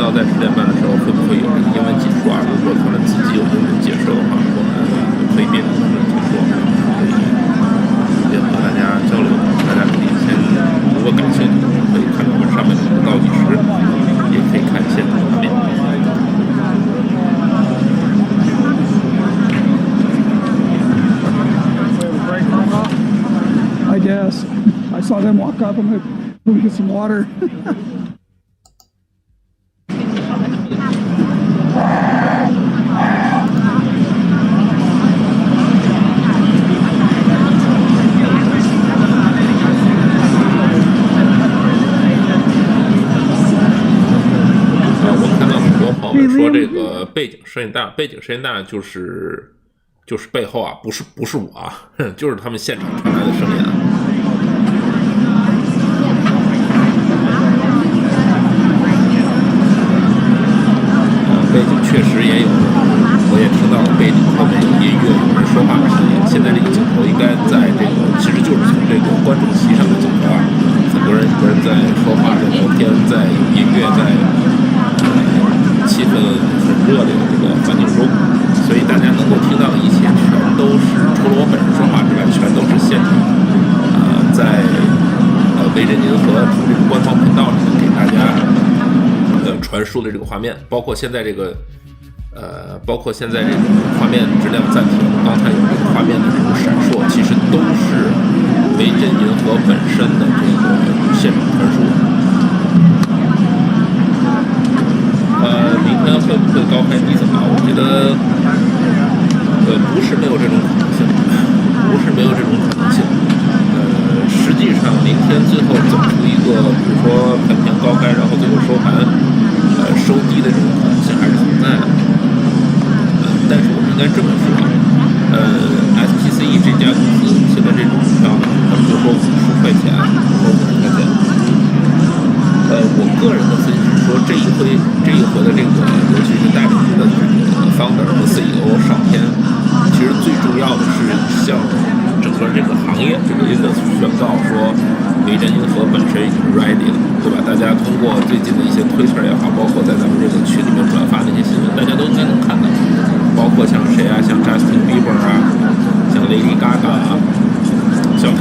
道在10点半的时候会不会有英文解说啊？如果他们自己有英文解说的话，我们可以边听边解说，可以和大家交流。大家可以先，如果感兴趣的，可以看到我们上面的倒计时，也可以看现场画面。I guess. I saw them walk up and go get some water. 我看到很多朋友说这个背景声音大就是背后啊，不是我啊，就是他们现场传来的声音啊。背景确实也有，我也听到了背景后面有音乐，有人说话的声音。现在这个镜头应该在这个，其实就是从这个观众席上的镜头啊，很多人在说话，在聊天，在有音乐，在气氛很热烈的这个环境中。所以大家能够听到的一切全都是除了我本人说话之外，全都是现场在维珍银河这个官方频道上面给大家传输的这个画面，包括现在这个画面质量暂停，刚才有这个画面的这种闪烁，其实都是维珍银河本身的这个现场传输。明天会不会高开低走啊？我觉得不是没有这种可能性，实际上明天最后走出一个，比如说盘前高开，然后最后收盘收低的这种可能性还是存在的。但是我们应该这么说，SPCE 这家公司现在这种股票呢，他们就说50块钱，说50块钱。我个人的分析是说，这一回的这个，尤其是大公司的这个 founder 和 CEO 上天，其实最重要的是向整个这个行业这个 industry 宣告说，维珍银河本身已经 ready 了，对吧？大家通过最近的一些推特也好，包括在咱们这个群里面转发那些新闻，大家都应该能看到，包括像谁啊，像 Justin Bieber 啊，像 Lady Gaga 啊，像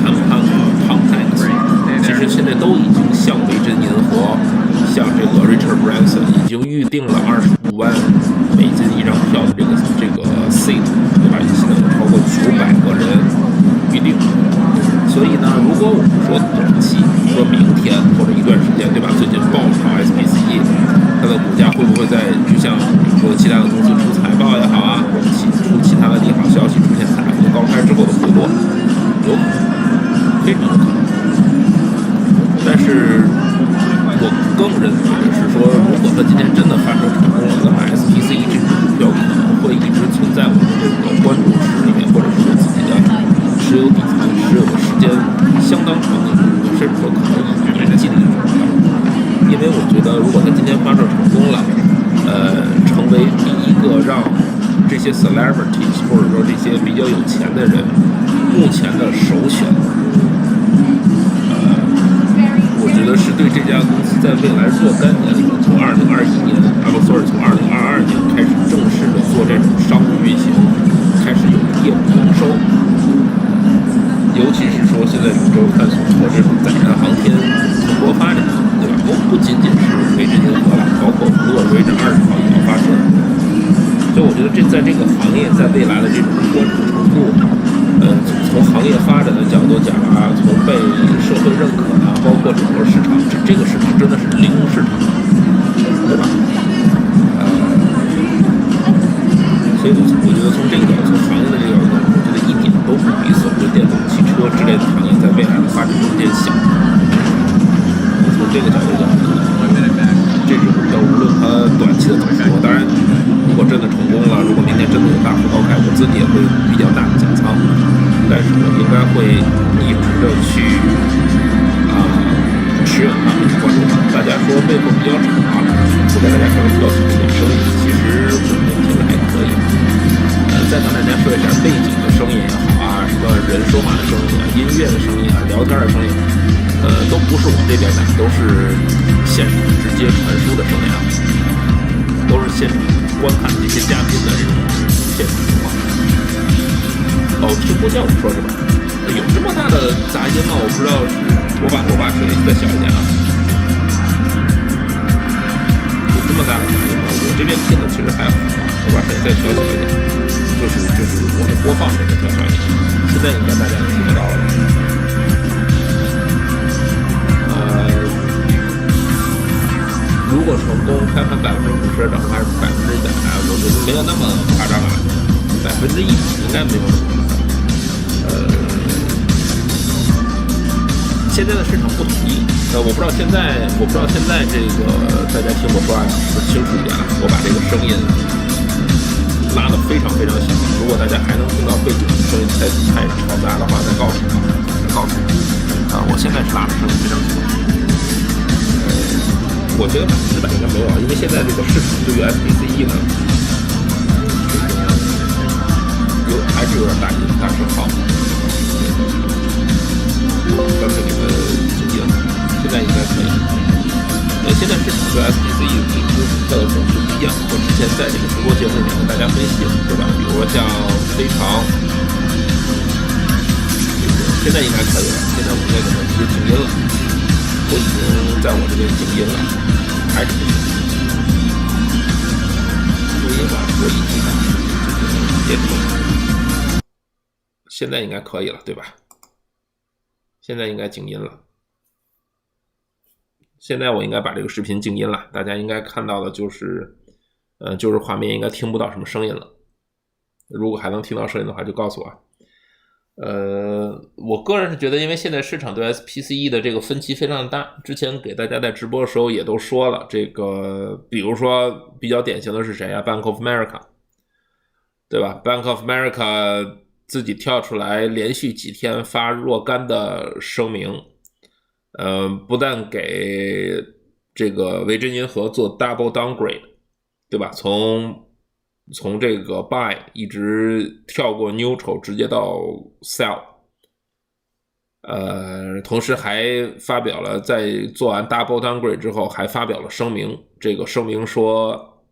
Tom Hanks， 其实现在都已经向维珍银河，像这个 Richard Branson 已经预定了25万美金一张票的这个 seat， 对吧？现在有超过900个人预定。所以呢，如果我们说短期，说明天或者一段时间，对吧？最近爆炒 SPCE， 它的股价会不会就像比如说其他的公司出财报也好啊，或者出其他的利好消息出现大幅高开之后的回落，有可能，非常有可能。但是我更认为的是说，如果它今天真的发射成功了，那么 SPCE 这只股票可能会一直存在我们这个关注池里面，或者是我自己的持有底仓持有的时间相当长的一个股票，甚至说可能以年计的一种股票。因为我觉得，如果它今天发射成功了，成为第一个让这些 celebrities 或者说这些比较有钱的人目前的首选。我觉得是对这家公司在未来若干年里面，从2022年开始正式的做这种商务运行，开始有业务营收，尤其是说现在宇宙探索和这种载人航天蓬勃发展，对吧？不仅仅是维珍银河了，包括维珍20号也要发射，所以我觉得在这个行业在未来的这种关注程度，从行业发展的角度讲啊，从被社会认可啊，包括整个市场，这个市场真的是零市场，对吧？所以我觉得从这个角度，从行业的这个角度，我觉得一点都不比所谓电动汽车之类的行业在未来的发展空间小。从这个角度讲，这只股票无论它短期的走势，当然，如果真的成功了，如果明天真的有大幅高开，我自己也会比较大的减仓，但是我应该会一直的去持有它，关注它。大家说背后比较长，不给大家稍微告诉一点声音，其实我们听着还可以。再跟大家说一下背景的声音也好啊，什么人说话的声音啊，音乐的声音啊，聊天的声音，都不是我这边的，都是现场直接传输的声音啊。都是现场观看这些嘉宾的这种现场情况。听呼叫你说是吧？有这么大的杂音吗？我不知道，我把声音再小一点啊。有这么大的杂音吗？我这边听的其实还好啊，我把声音再调小一点，就是我的播放声再调小一点。现在应该大家能听得到了吧？如果成功开盘50%涨还是100%，我觉得没有那么夸张啊，100%应该没有那么夸张。现在的市场不统一，我不知道现在这个大家听我说话是清楚一点了。我把这个声音拉得非常非常小，如果大家还能听到背景声音太嘈杂的话，再告诉我。我现在是拉的声音非常小。我觉得100%应该没有啊，因为现在这个市场对于 SPCE 呢，还是有点大声号。刚才给它静音，现在应该可以。现在市场对 SPCE 的总是不一样。我之前在这个直播节目里面跟大家分析，对吧？比如说像非常，现在应该可以了。现在我应该给它直接静音了。我已经在我这边静音了，还是不行。录音吧，我已经别动。现在应该可以了，对吧？现在应该静音了。现在我应该把这个视频静音了，大家应该看到的就是画面应该听不到什么声音了。如果还能听到声音的话，就告诉我。我个人是觉得，因为现在市场对 SPCE 的这个分歧非常大，之前给大家在直播的时候也都说了，这个比如说比较典型的是谁啊 Bank of America， 对吧？ Bank of America 自己跳出来连续几天发若干的声明，不但给这个维珍银河做 double downgrade， 对吧？从这个 buy 一直跳过 neutral 直接到 sell， 同时还发表了在做完 double downgrade 之后还发表了声明，这个声明说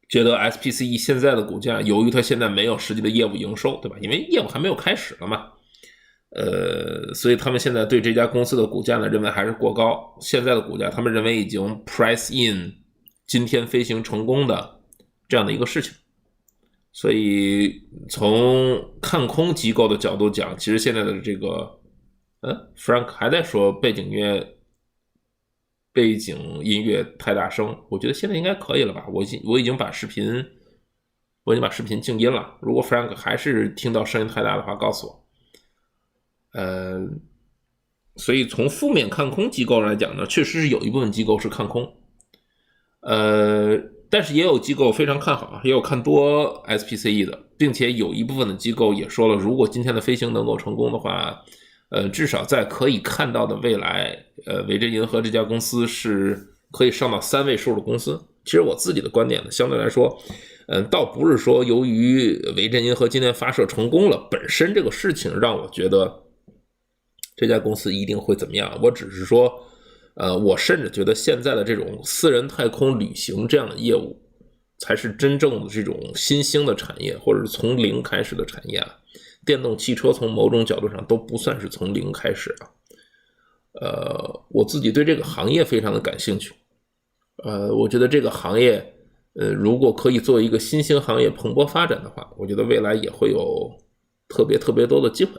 觉得 SPCE 现在的股价由于它现在没有实际的业务营收，对吧？因为业务还没有开始了嘛，所以他们现在对这家公司的股价呢认为还是过高，现在的股价他们认为已经 price in 今天飞行成功的这样的一个事情。所以从看空机构的角度讲，其实现在的这个Frank 还在说背景音乐太大声，我觉得现在应该可以了吧。我已经把视频静音了，如果 Frank 还是听到声音太大的话告诉我。所以从负面看空机构来讲呢，确实是有一部分机构是看空，但是也有机构非常看好，也有看多 SPCE 的，并且有一部分的机构也说了，如果今天的飞行能够成功的话，至少在可以看到的未来，维珍银河这家公司是可以上到3位数的公司。其实我自己的观点呢，相对来说，倒不是说由于维珍银河今天发射成功了，本身这个事情让我觉得这家公司一定会怎么样，我只是说我甚至觉得现在的这种私人太空旅行这样的业务才是真正的这种新兴的产业，或者是从零开始的产业啊。电动汽车从某种角度上都不算是从零开始啊。我自己对这个行业非常的感兴趣。我觉得这个行业如果可以作为一个新兴行业蓬勃发展的话，我觉得未来也会有特别多的机会。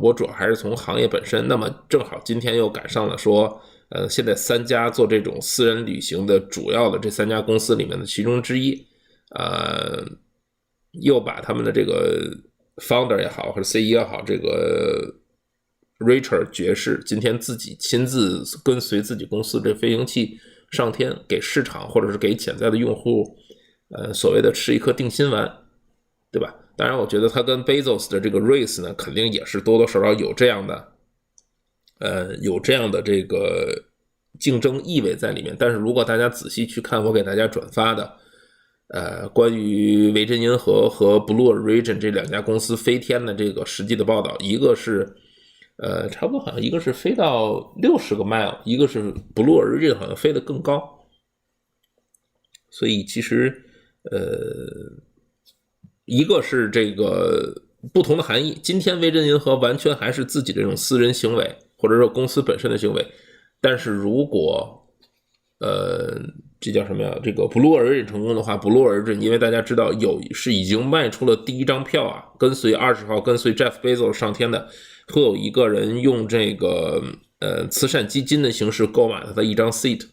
我主要还是从行业本身，那么正好今天又赶上了说现在3家做这种私人旅行的主要的这3家公司里面的其中之一，又把他们的这个 founder 也好或者 CEO 也好，这个 Richard 爵士今天自己亲自跟随自己公司这飞行器上天，给市场或者是给潜在的用户所谓的吃一颗定心丸，对吧？当然我觉得他跟 Bezos 的这个 race 呢肯定也是多多少少有这样的这个竞争意味在里面。但是如果大家仔细去看我给大家转发的关于维珍银河和 Blue Origin 这2家公司飞天的这个实际的报道，一个是差不多好像一个是飞到60个 mile， 一个是 Blue Origin 好像飞得更高。所以其实一个是这个不同的含义，今天维珍银河完全还是自己这种私人行为或者说公司本身的行为，但是如果这叫什么呀？这个 Blue Origin 成功的话 ，Blue Origin 因为大家知道是已经卖出了第一张票啊，跟随20号跟随 Jeff Bezos 上天的，会有一个人用这个慈善基金的形式购买他的一张 seat，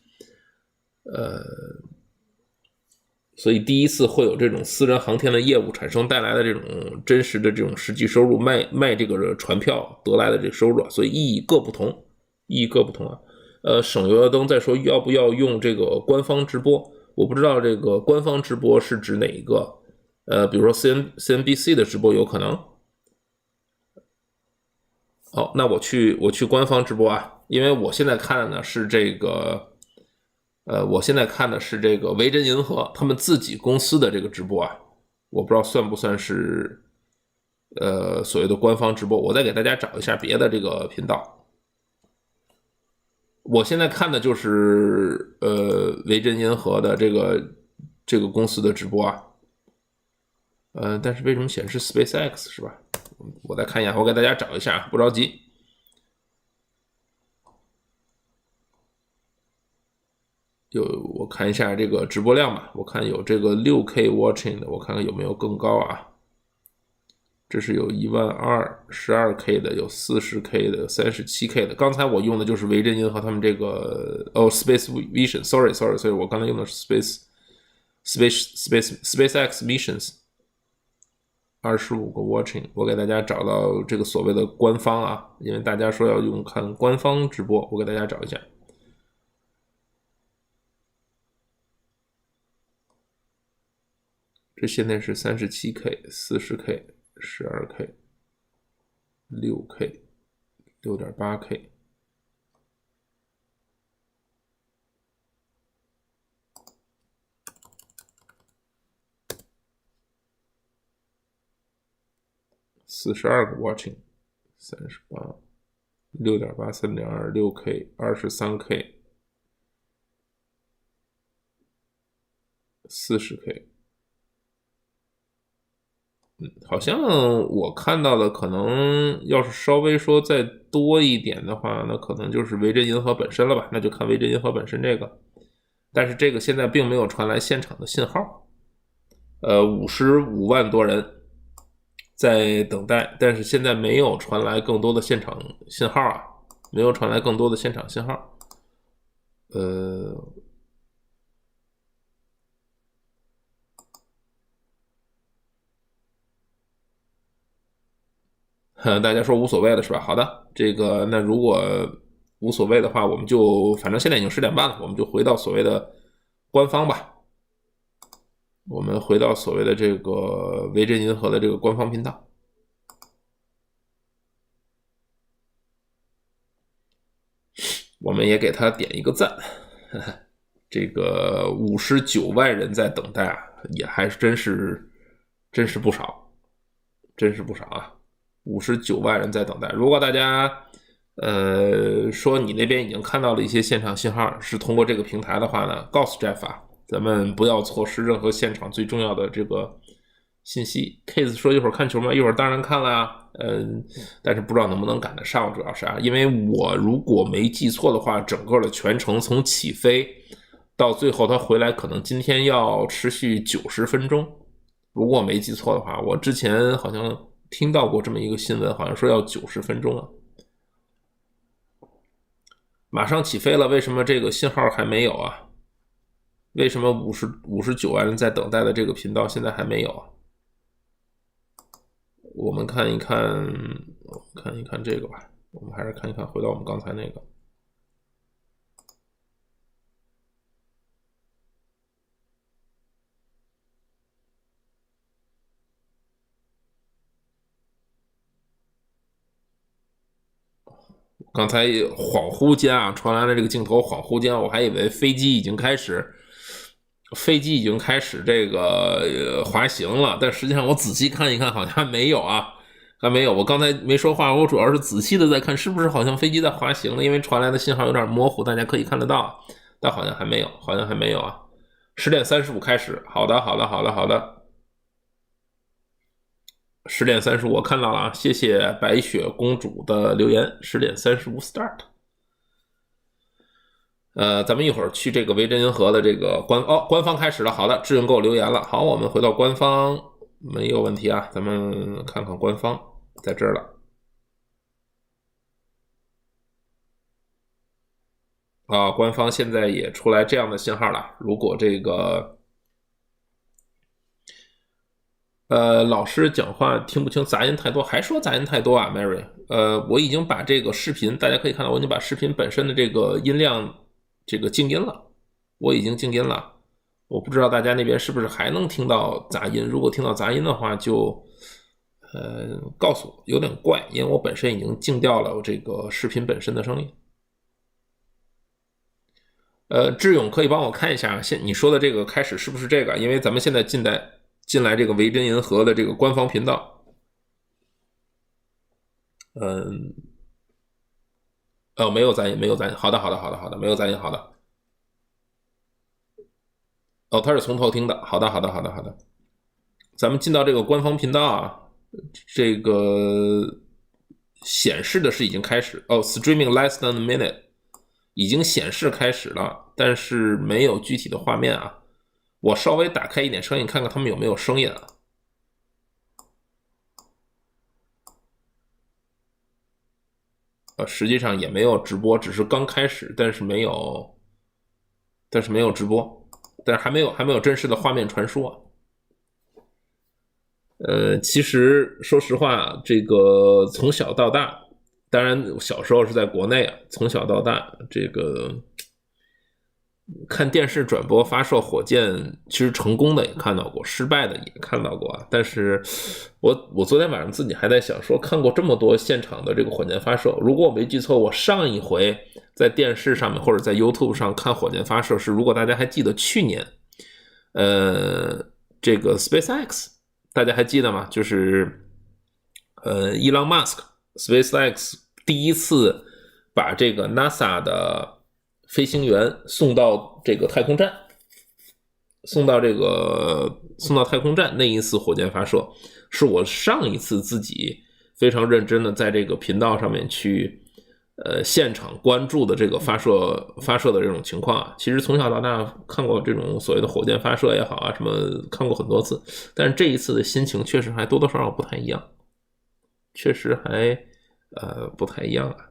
所以第一次会有这种私人航天的业务产生带来的这种真实的这种实际收入，卖这个船票得来的这个收入，所以意义各不同，啊。省油灯在说要不要用这个官方直播，我不知道这个官方直播是指哪一个，比如说 CNBC 的直播有可能。好，那我去官方直播啊，因为我现在看的呢是这个，维珍银河他们自己公司的这个直播啊，我不知道算不算是所谓的官方直播，我再给大家找一下别的这个频道。我现在看的就是维珍银河的这个公司的直播啊，但是为什么显示 SpaceX 是吧？我再看一眼，我给大家找一下，不着急。我看一下这个直播量吧，我看有这个 6K watching 的，我看看有没有更高啊。这是有12000 12K 的，有 40K 的，有 37K 的。刚才我用的就是维珍银河他们这个Space Vision， sorry， 我刚才用的是 SpaceX Missions， 25个 watching。我给大家找到这个所谓的官方啊，因为大家说要看官方直播，我给大家找一下。这现在是 37K、40K、12K、6K、6.8K。42个 watching， 38、6.8、3.2、6K、23K、40K。好像我看到的可能要是稍微说再多一点的话，那可能就是维珍银河本身了吧，那就看维珍银河本身这个。但是这个现在并没有传来现场的信号。55万多人在等待，但是现在没有传来更多的现场信号啊，没有传来更多的现场信号。大家说无所谓了是吧？好的，这个那如果无所谓的话，我们就反正现在已经10点半了，我们就回到所谓的官方吧。我们回到所谓的这个维珍银河的这个官方频道。我们也给他点一个赞。这个59万人在等待啊，也还是真是不少，啊。59万人在等待。如果大家说你那边已经看到了一些现场信号是通过这个平台的话呢，告诉 Jeff 啊，咱们不要错失任何现场最重要的这个信息。Case 说一会儿看球吗？一会儿当然看了啊，但是不知道能不能赶得上，主要是啊，因为我如果没记错的话，整个的全程从起飞到最后他回来，可能今天要持续90分钟。如果我没记错的话，我之前好像听到过这么一个新闻，好像说要90分钟啊。马上起飞了，为什么这个信号还没有啊？为什么59万人在等待的这个频道现在还没有啊？我们看一看这个吧，我们还是看一看，回到我们刚才那个。刚才恍惚间啊，传来了这个镜头，恍惚间我还以为飞机已经开始这个滑行了，但实际上我仔细看一看，好像还没有啊，还没有。我刚才没说话，我主要是仔细的在看，是不是好像飞机在滑行了？因为传来的信号有点模糊，大家可以看得到，但好像还没有啊。10点35开始，好的10点35我看到了啊，谢谢白雪公主的留言，10点35 start。咱们一会儿去这个维珍银河的这个官方开始了，好的，志愿给我留言了，好，我们回到官方，没有问题啊，咱们看看官方在这儿了。官方现在也出来这样的信号了，如果这个老师讲话听不清，杂音太多，还说杂音太多啊 Mary。我已经把这个视频，大家可以看到我已经把视频本身的这个音量这个静音了，我已经静音了，我不知道大家那边是不是还能听到杂音，如果听到杂音的话就告诉我，有点怪，因为我本身已经静掉了这个视频本身的声音。志勇可以帮我看一下你说的这个开始是不是这个，因为咱们现在进来这个维珍银河的这个官方频道。没有杂音，好的，没有杂音，好的。他是从头听的，好的。咱们进到这个官方频道啊，这个显示的是已经开始，streaming less than a minute， 已经显示开始了，但是没有具体的画面啊。我稍微打开一点声音，看看他们有没有声音啊。实际上也没有直播，只是刚开始，但是没有直播，但是还没有真实的画面传输啊。其实说实话，这个从小到大，当然小时候是在国内啊，从小到大这个看电视转播发射火箭，其实成功的也看到过，失败的也看到过啊。但是我昨天晚上自己还在想说，看过这么多现场的这个火箭发射，如果我没记错，我上一回在电视上面或者在 YouTube 上看火箭发射是，如果大家还记得去年这个 SpaceX 大家还记得吗？就是Elon Musk SpaceX 第一次把这个 NASA 的飞行员送到这个太空站，送到太空站那一次火箭发射，是我上一次自己非常认真的在这个频道上面去现场关注的这个发射的这种情况啊。其实从小到大看过这种所谓的火箭发射也好啊，什么看过很多次，但是这一次的心情确实还多多少少不太一样，确实还不太一样啊。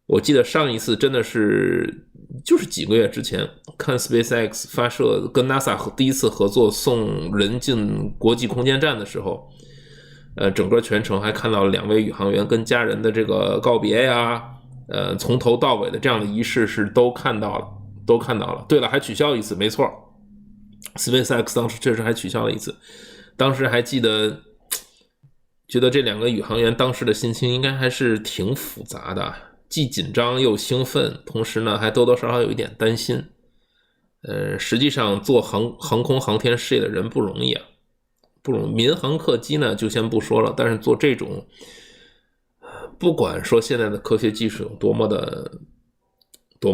我记得上一次真的是就是几个月之前看 SpaceX 发射跟 NASA 第一次合作送人进国际空间站的时候，整个全程还看到了2位宇航员跟家人的这个告别呀，从头到尾的这样的仪式是都看到了。对了，还取消一次，没错 ，SpaceX 当时确实还取消了一次。当时还记得，觉得这2个宇航员当时的心情应该还是挺复杂的，既紧张又兴奋，同时呢还多多少少有一点担心。实际上做航空航天事业的人不容易啊。不容易，民航客机呢就先不说了，但是做这种，不管说现在的科学技术有多么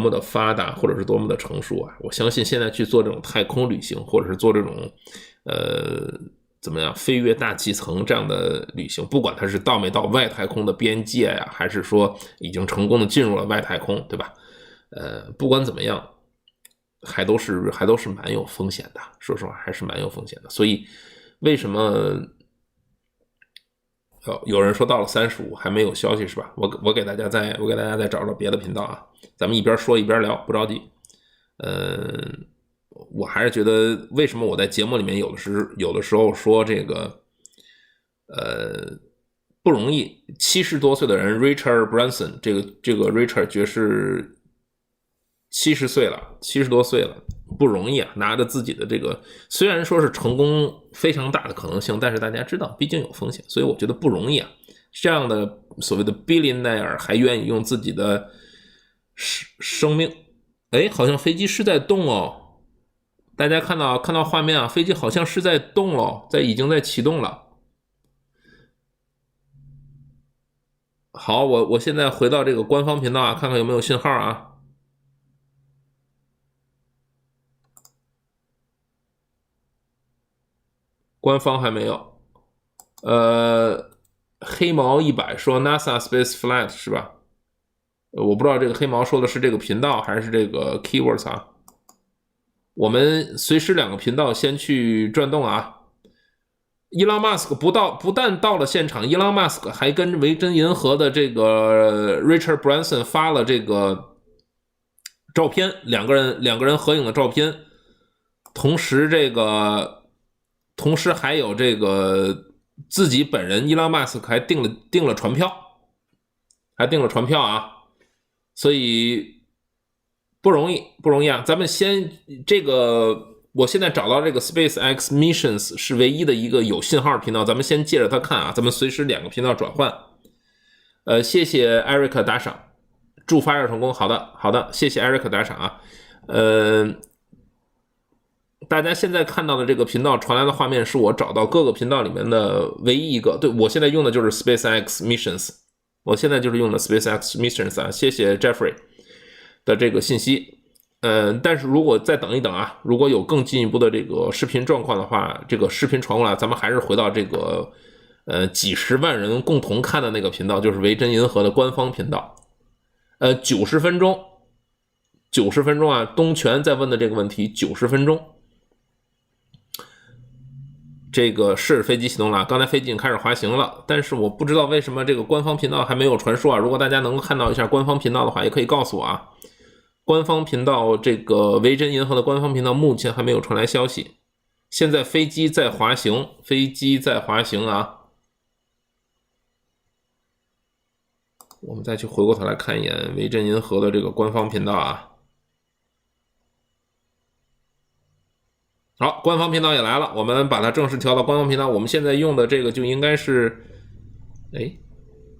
的发达，或者是多么的成熟啊，我相信现在去做这种太空旅行，或者是做这种怎么样飞越大气层这样的旅行，不管它是到没到外太空的边界呀，还是说已经成功的进入了外太空，对吧？不管怎么样，还都是蛮有风险的，说实话还是蛮有风险的。所以为什么有人说到了35还没有消息是吧？我给大家再找找别的频道啊，咱们一边说一边聊，不着急。我还是觉得为什么我在节目里面有的时候说这个不容易，70多岁的人 Richard Branson 这个 Richard 爵士70多岁了，不容易啊，拿着自己的这个，虽然说是成功非常大的可能性，但是大家知道毕竟有风险，所以我觉得不容易啊。这样的所谓的 billionaire 还愿意用自己的生命，好像飞机是在动哦，大家看到画面啊，飞机好像是在动了，已经在启动了。好，我现在回到这个官方频道啊，看看有没有信号啊。官方还没有。黑毛100说 NASA Space Flight 是吧？我不知道这个黑毛说的是这个频道还是这个 keywords 啊。我们随时2个频道先去转动啊。伊朗马斯克不但到了现场，伊朗马斯克还跟维珍银河的这个 Richard Branson 发了这个照片，两个人合影的照片，同时还有这个自己本人伊朗马斯克还订了船票，啊，所以不容易啊。咱们先这个。我现在找到这个 SpaceX Missions 是唯一的一个有信号的频道，咱们先借着它看啊，咱们随时2个频道转换。谢谢 Eric 打赏，祝发射成功。好的，谢谢 Eric 打赏啊。大家现在看到的这个频道传来的画面是我找到各个频道里面的唯一一个，对，我现在用的就是 SpaceX Missions， 我现在就是用的 SpaceX Missions 啊，谢谢 Jeffrey 的这个信息。但是如果再等一等啊，如果有更进一步的这个视频状况的话，这个视频传过来，咱们还是回到这个几十万人共同看的那个频道，就是维珍银河的官方频道。90分钟啊，东泉在问的这个问题，90分钟。这个是飞机启动了，刚才飞机已经开始滑行了，但是我不知道为什么这个官方频道还没有传输啊。如果大家能够看到一下官方频道的话，也可以告诉我啊。官方频道这个维珍银河的官方频道目前还没有传来消息，现在飞机在滑行啊。我们再去回过头来看一眼维珍银河的这个官方频道啊。好，官方频道也来了，我们把它正式调到官方频道。我们现在用的这个就应该是，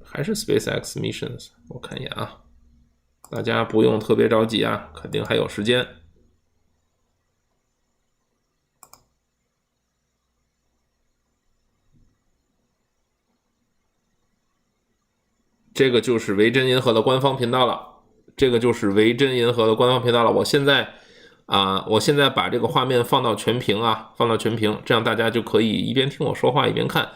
还是 SpaceX Missions， 我看一眼啊。大家不用特别着急啊，肯定还有时间。这个就是维珍银河的官方频道了，我现在把这个画面放到全屏啊，这样大家就可以一边听我说话一边看。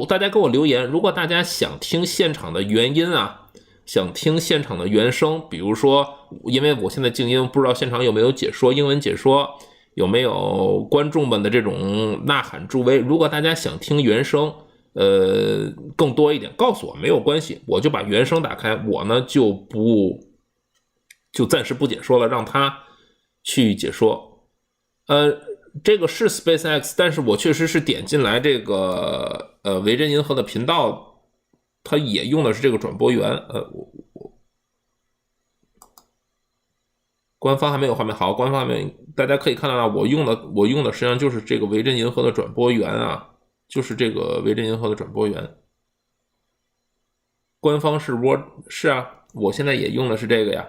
大家给我留言，如果大家想听现场的原音啊。想听现场的原声，比如说，因为我现在静音，不知道现场有没有解说，英文解说，有没有观众们的这种呐喊助威。如果大家想听原声，更多一点，告诉我没有关系，我就把原声打开，我呢就暂时不解说了，让他去解说。这个是 SpaceX， 但是我确实是点进来这个维珍银河的频道。它也用的是这个转播源，官方还没有画面，好，官方还没有，大家可以看到我用的实际上就是这个维珍银河的转播源啊，就是这个维珍银河的转播源。官方是是啊，我现在也用的是这个呀，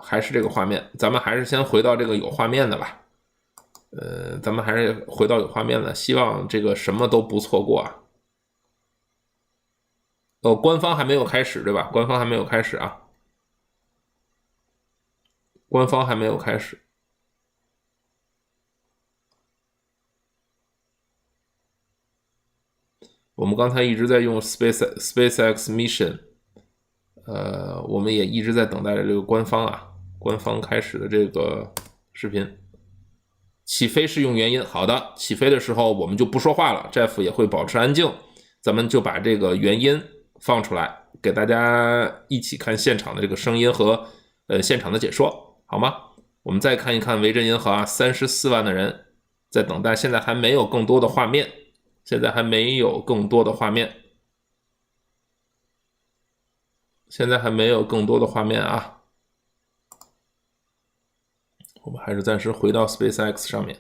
还是这个画面，咱们还是先回到这个有画面的吧。咱们还是回到有画面的，希望这个什么都不错过啊。官方还没有开始，对吧？官方还没有开始啊。我们刚才一直在用 SpaceX Mission， 我们也一直在等待着这个官方开始的这个视频。起飞是用原音，好的，起飞的时候我们就不说话了 ，Jeff 也会保持安静，咱们就把这个原音放出来，给大家一起看现场的这个声音和现场的解说，好吗？我们再看一看维珍银河啊，34万的人在等待，现在还没有更多的画面，啊。我们还是暂时回到 SpaceX 上面。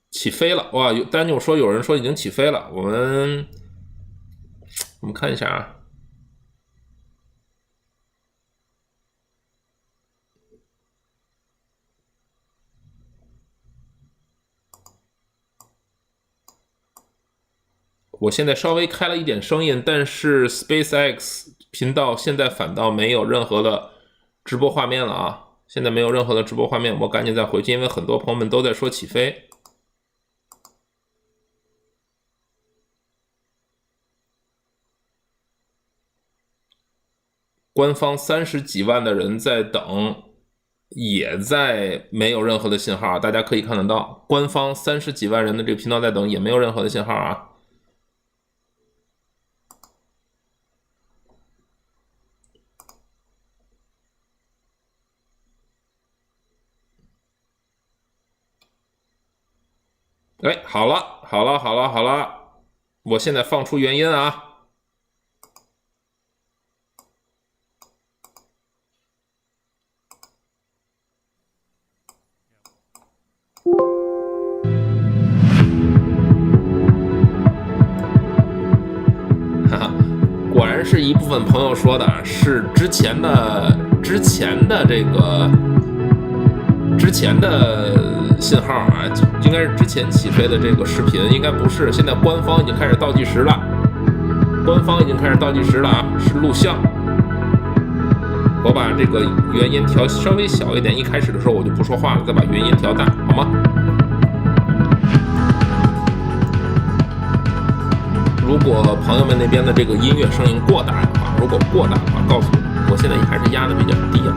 起飞了，哇！Daniel 说有人说已经起飞了，我们看一下啊。我现在稍微开了一点声音，但是 SpaceX 频道现在反倒没有任何的直播画面了啊！现在没有任何的直播画面，我赶紧再回去，因为很多朋友们都在说起飞。官方30几万的人在等，也在没有任何的信号，大家可以看得到，官方30几万人的这个频道在等，也没有任何的信号啊。哎，好了，我现在放出原因啊。果然是一部分朋友说的，是之前的信号啊，应该是之前起飞的这个视频，应该不是。现在官方已经开始倒计时了，啊，是录像。我把这个原音调稍微小一点，一开始的时候我就不说话了，再把原音调大，好吗？如果朋友们那边的这个音乐声音过大的话，告诉我现在还是压的比较低啊。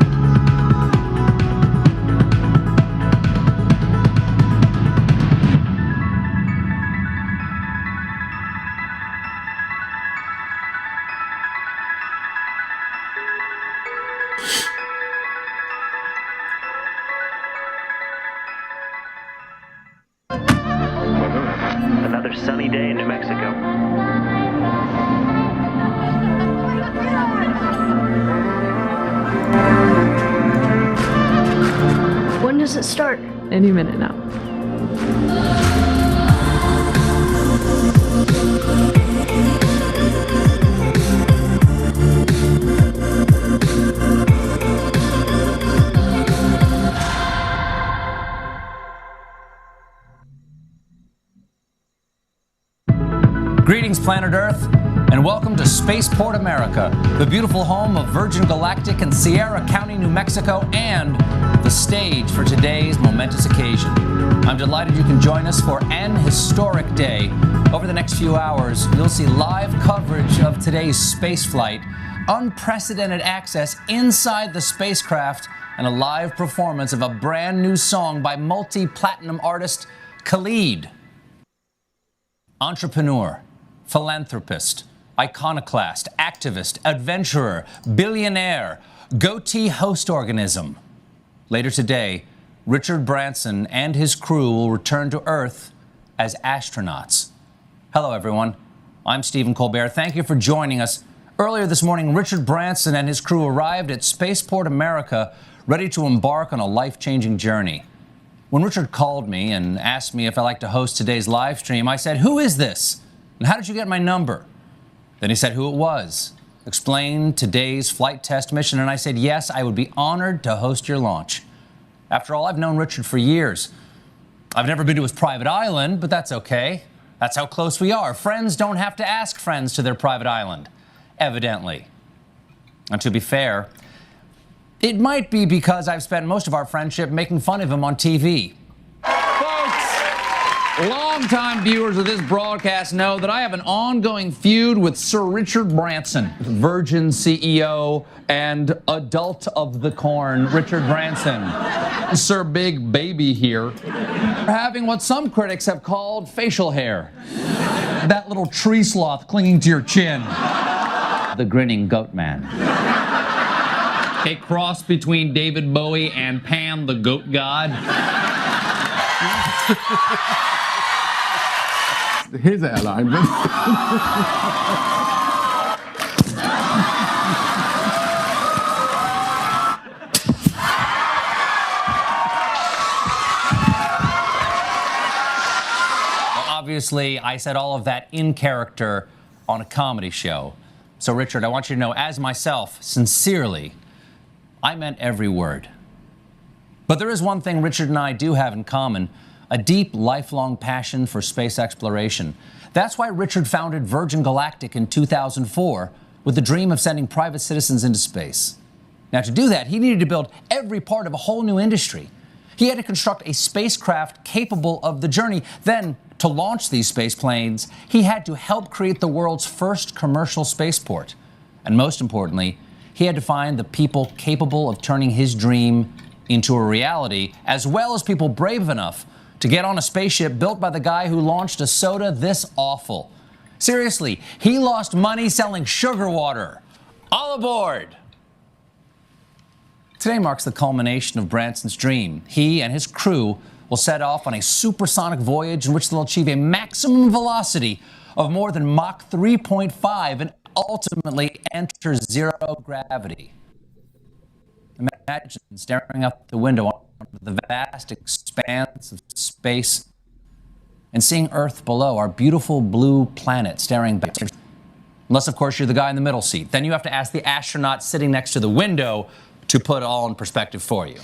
Another sunny day in New Mexico. When does it start? Any minute now. Greetings, planet Earth, and welcome to Spaceport America, the beautiful home of Virgin Galactic in Sierra County, New Mexico, and the stage for today's momentous occasion. I'm delighted you can join us for an historic day. Over the next few hours, you'll see live coverage of today's spaceflight, unprecedented access inside the spacecraft, and a live performance of a brand new song by multi-platinum artist Khalid. Entrepreneur, philanthropist, iconoclast, activist, adventurer, billionaire, goatee host organism. Later today, Richard Branson and his crew will return to Earth as astronauts. Hello, everyone. I'm Stephen Colbert. Thank you for joining us. Earlier this morning, Richard Branson and his crew arrived at Spaceport America, ready to embark on a life-changing journey. When Richard called me and asked me if I'd like to host today's live stream, I said, "Who is this? And how did you get my number?" Then he said who it was, explained today's flight test mission, and I said, yes, I would be honored to host your launch. After all, I've known Richard for years. I've never been to his private island, but that's okay. That's how close we are. Friends don't have to ask friends to their private island, evidently. And to be fair, it might be because I've spent most of our friendship making fun of him on TV. Folks, longtime viewers of this broadcast know that I have an ongoing feud with Sir Richard Branson, Virgin CEO and adult of the corn, Richard Branson. Sir Big Baby here, having what some critics have called facial hair. That little tree sloth clinging to your chin. The grinning goat man. A cross between David Bowie and Pan the Goat God. His airline. Obviously, I said all of that in character on a comedy show. So, Richard, I want you to know, as myself, sincerely, I meant every word. But there is one thing Richard and I do have in common. a deep, lifelong passion for space exploration. That's why Richard founded Virgin Galactic in 2004 with the dream of sending private citizens into space. Now, to do that, he needed to build every part of a whole new industry. He had to construct a spacecraft capable of the journey. Then, to launch these space planes, he had to help create the world's first commercial spaceport. And most importantly, he had to find the people capable of turning his dream into a reality, as well as people brave enough to get on a spaceship built by the guy who launched a soda this awful. Seriously, he lost money selling sugar water. All aboard! Today marks the culmination of Branson's dream. He and his crew will set off on a supersonic voyage in which they'll achieve a maximum velocity of more than Mach 3.5 and ultimately enter zero gravity. Imagine staring out the window on the vast expanse of space and seeing Earth below, our beautiful blue planet staring back. Unless, of course, you're the guy in the middle seat. Then you have to ask the astronaut sitting next to the window to put it all in perspective for you.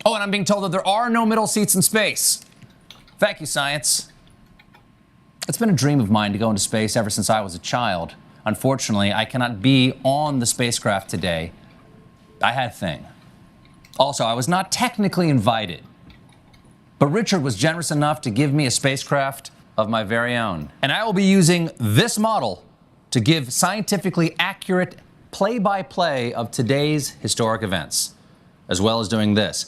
Oh, and I'm being told that there are no middle seats in space. Thank you, science. It's been a dream of mine to go into space ever since I was a child. Unfortunately, I cannot be on the spacecraft today. I had a thing. Also, I was not technically invited. But Richard was generous enough to give me a spacecraft of my very own. And I will be using this model to give scientifically accurate play-by-play of today's historic events, as well as doing this.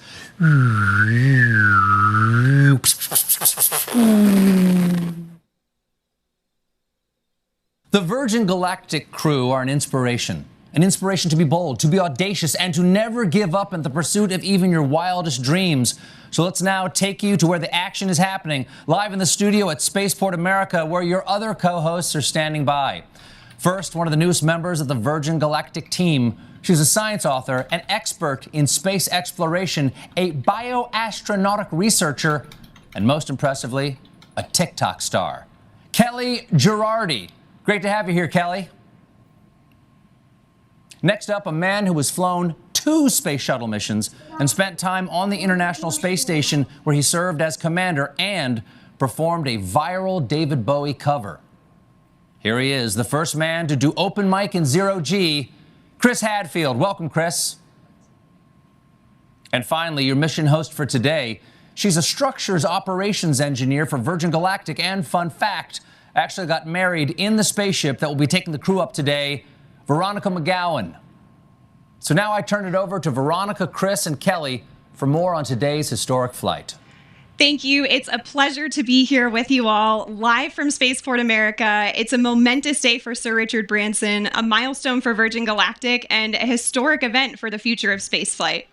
The Virgin Galactic crew are an inspiration to be bold, to be audacious, and to never give up in the pursuit of even your wildest dreams. So let's now take you to where the action is happening, live in the studio at Spaceport America, where your other co-hosts are standing by. First, one of the newest members of the Virgin Galactic team. She's a science author, an expert in space exploration, a bioastronautic researcher, and most impressively, a TikTok star. Kelly Girardi. Great to have you here, Kelly. Next up, a man who has flown 2 space shuttle missions and spent time on the International Space Station, where he served as commander and performed a viral David Bowie cover. Here he is, the first man to do open mic in 0G, Chris Hadfield. Welcome, Chris. And finally, your mission host for today. She's a structures operations engineer for Virgin Galactic, and fun fact, actually got married in the spaceship that will be taking the crew up today, Veronica McGowan. So now I turn it over to Veronica, Chris, and Kelly for more on today's historic flight. Thank you. It's a pleasure to be here with you all, live from Spaceport America. It's a momentous day for Sir Richard Branson, a milestone for Virgin Galactic, and a historic event for the future of spaceflight.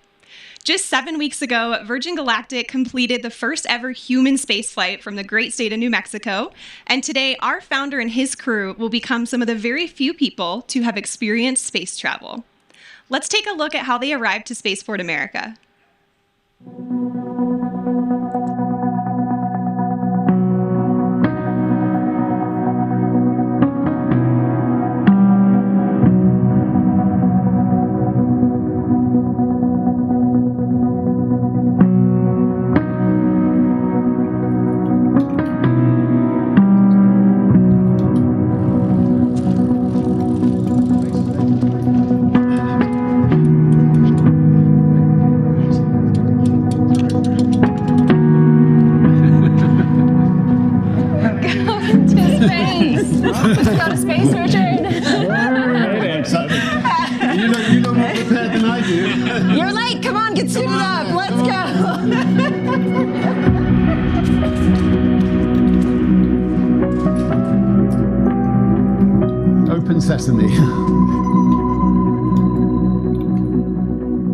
Just 7 weeks ago, Virgin Galactic completed the first ever human spaceflight from the great state of New Mexico. And today, our founder and his crew will become some of the very few people to have experienced space travel. Let's take a look at how they arrived to Spaceport America. Sesame.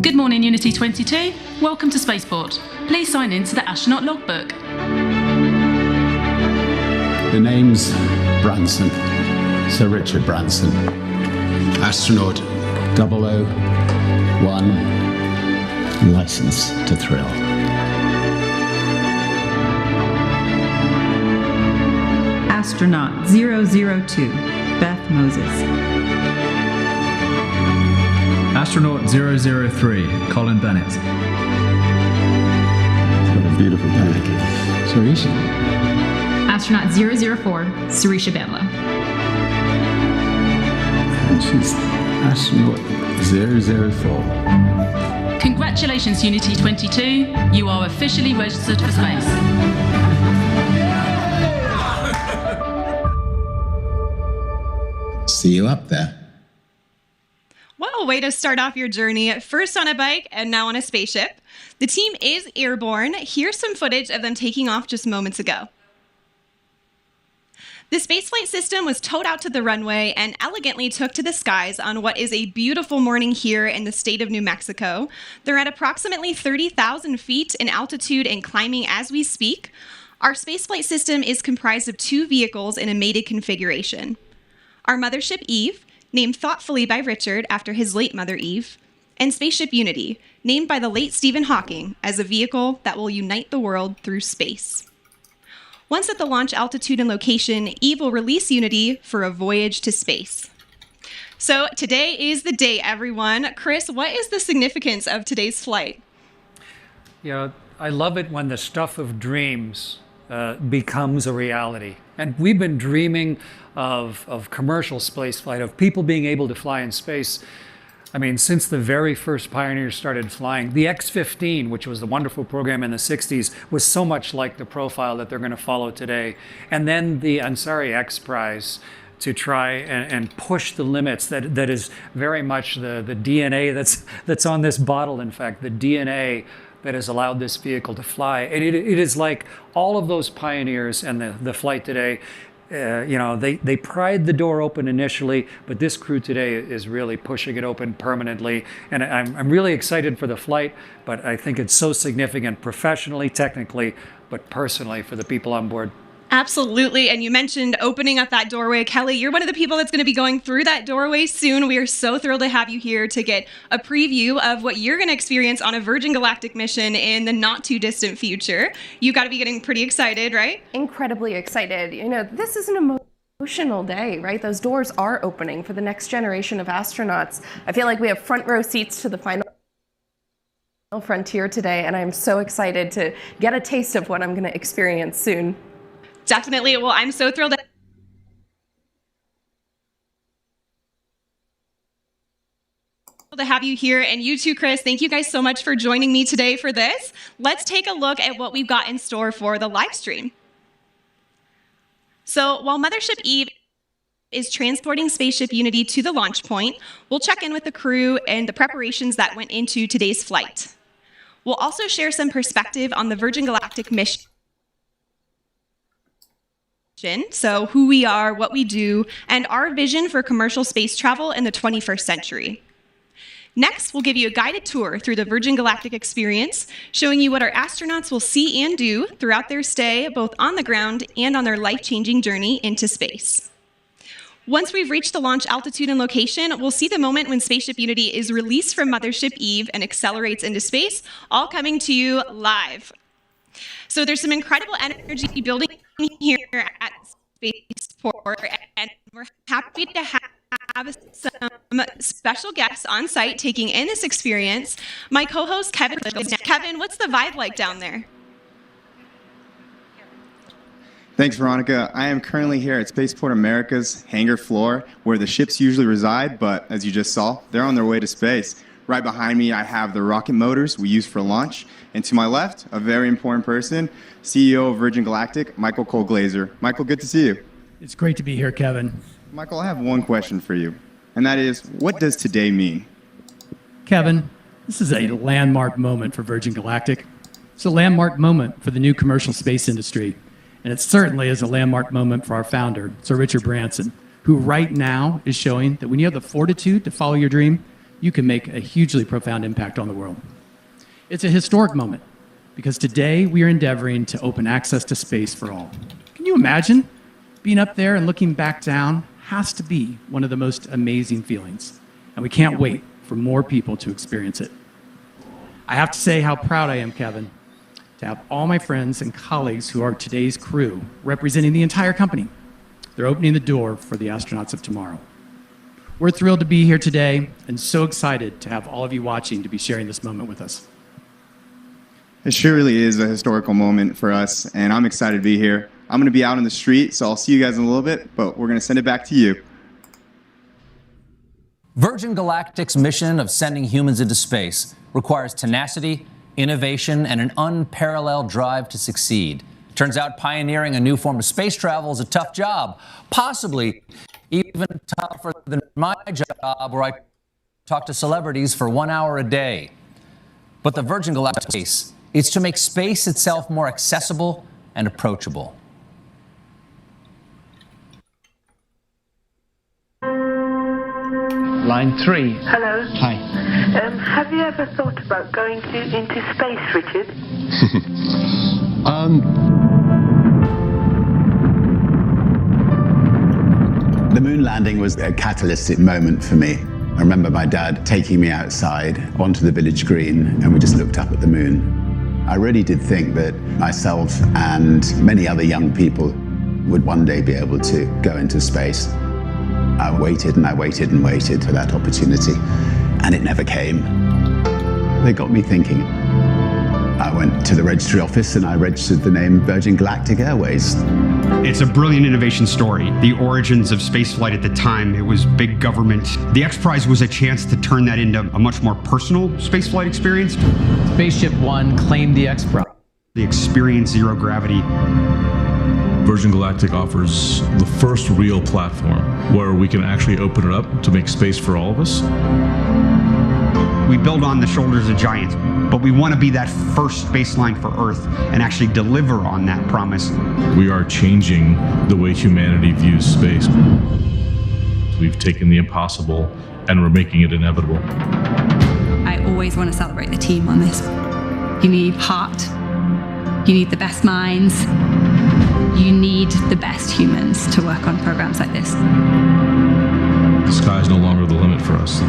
Good morning, Unity 22. Welcome to Spaceport. Please sign in to the astronaut logbook. The name's Branson, Sir Richard Branson. Astronaut 001, license to thrill. Astronaut 002. Beth Moses. Astronaut 003, Colin Bennett. beautiful. Thank you. Sarisha. Astronaut 004, Sarisha Bamla. And she's astronaut 004. Congratulations, Unity 22. You are officially registered for space. See you up there. What a way to start off your journey, first on a bike and now on a spaceship. The team is airborne. Here's some footage of them taking off just moments ago. The spaceflight system was towed out to the runway and elegantly took to the skies on what is a beautiful morning here in the state of New Mexico. They're at approximately 30,000 feet in altitude and climbing as we speak. Our spaceflight system is comprised of 2 vehicles in a mated configuration. Our mothership Eve, named thoughtfully by Richard after his late mother Eve, and Spaceship Unity, named by the late Stephen Hawking as a vehicle that will unite the world through space. Once at the launch altitude and location, Eve will release Unity for a voyage to space. So today is the day, everyone. Chris, what is the significance of today's flight? You know, I love it when the stuff of dreams becomes a reality. And we've been dreaming of commercial spaceflight, of people being able to fly in space. I mean, since the very first pioneers started flying, the X-15, which was the wonderful program in the 60s, was so much like the profile that they're going to follow today. And then the Ansari X Prize to try and push the limits. That is very much the DNA that's on this bottle, in fact, the DNA that has allowed this vehicle to fly. And it is like all of those pioneers and the flight today, you know, they pried the door open initially, but this crew today is really pushing it open permanently. And I'm really excited for the flight, but I think it's so significant professionally, technically, but personally for the people on board. Absolutely. And you mentioned opening up that doorway. Kelly, you're one of the people that's going to be going through that doorway soon. We are so thrilled to have you here to get a preview of what you're going to experience on a Virgin Galactic mission in the not too distant future. You've got to be getting pretty excited, right? Incredibly excited. You know, this is an emotional day, right? Those doors are opening for the next generation of astronauts. I feel like we have front row seats to the final frontier today, and I'm so excited to get a taste of what I'm going to experience soon. Definitely. Well, I'm so thrilled to have you here, and you too, Chris. Thank you guys so much for joining me today for this. Let's take a look at what we've got in store for the live stream. So while Mothership Eve is transporting Spaceship Unity to the launch point, we'll check in with the crew and the preparations that went into today's flight. We'll also share some perspective on the Virgin Galactic mission. So who we are, what we do, and our vision for commercial space travel in the 21st century. Next, we'll give you a guided tour through the Virgin Galactic experience, showing you what our astronauts will see and do throughout their stay, both on the ground and on their life-changing journey into space. Once we've reached the launch altitude and location, we'll see the moment when Spaceship Unity is released from Mothership Eve and accelerates into space, all coming to you live. So there's some incredible energy building here at Spaceport, and we're happy to have some special guests on site taking in this experience. My co-host Kevin, what's the vibe like down there? Thanks, Veronica. I am currently here at Spaceport America's hangar floor, where the ships usually reside, but as you just saw, they're on their way to space. Right behind me, I have the rocket motors we use for launch. And to my left, a very important person, CEO of Virgin Galactic, Michael Cole-Glazer. Michael, good to see you. It's great to be here, Kevin. Michael, I have one question for you, and that is, what does today mean? Kevin, this is a landmark moment for Virgin Galactic. It's a landmark moment for the new commercial space industry. And it certainly is a landmark moment for our founder, Sir Richard Branson, who right now is showing that when you have the fortitude to follow your dream, you can make a hugely profound impact on the world. It's a historic moment because today we are endeavoring to open access to space for all. Can you imagine? Being up there and looking back down has to be one of the most amazing feelings, and we can't wait for more people to experience it. I have to say how proud I am, Kevin, to have all my friends and colleagues who are today's crew representing the entire company. They're opening the door for the astronauts of tomorrow. We're thrilled to be here today and so excited to have all of you watching to be sharing this moment with us. It sure really is a historical moment for us, and I'm excited to be here. I'm going to be out in the street, so I'll see you guys in a little bit, but we're going to send it back to you. Virgin Galactic's mission of sending humans into space requires tenacity, innovation, and an unparalleled drive to succeed. Turns out pioneering a new form of space travel is a tough job, possibly even tougher than my job where I talk to celebrities for 1 hour a day. But the Virgin Galactic space is to make space itself more accessible and approachable. Line 3. Hello. Hi. Have you ever thought about going into space, Richard? The moon landing was a catalytic moment for me. I remember my dad taking me outside onto the village green, and we just looked up at the moon. I really did think that myself and many other young people would one day be able to go into space. I waited and I waited and waited for that opportunity, and it never came. They got me thinking. I went to the registry office and I registered the name Virgin Galactic Airways. It's a brilliant innovation story. The origins of spaceflight at the time, it was big government. The X Prize was a chance to turn that into a much more personal spaceflight experience. Spaceship One claimed the X Prize. The experience zero gravity. Virgin Galactic offers the first real platform where we can actually open it up to make space for all of us. We build on the shoulders of giants, but we want to be that first baseline for Earth and actually deliver on that promise. We are changing the way humanity views space. We've taken the impossible and we're making it inevitable. I always want to celebrate the team on this. You need heart. You need the best minds. You need the best humans to work on programs like this. The sky's no longer the limit for us.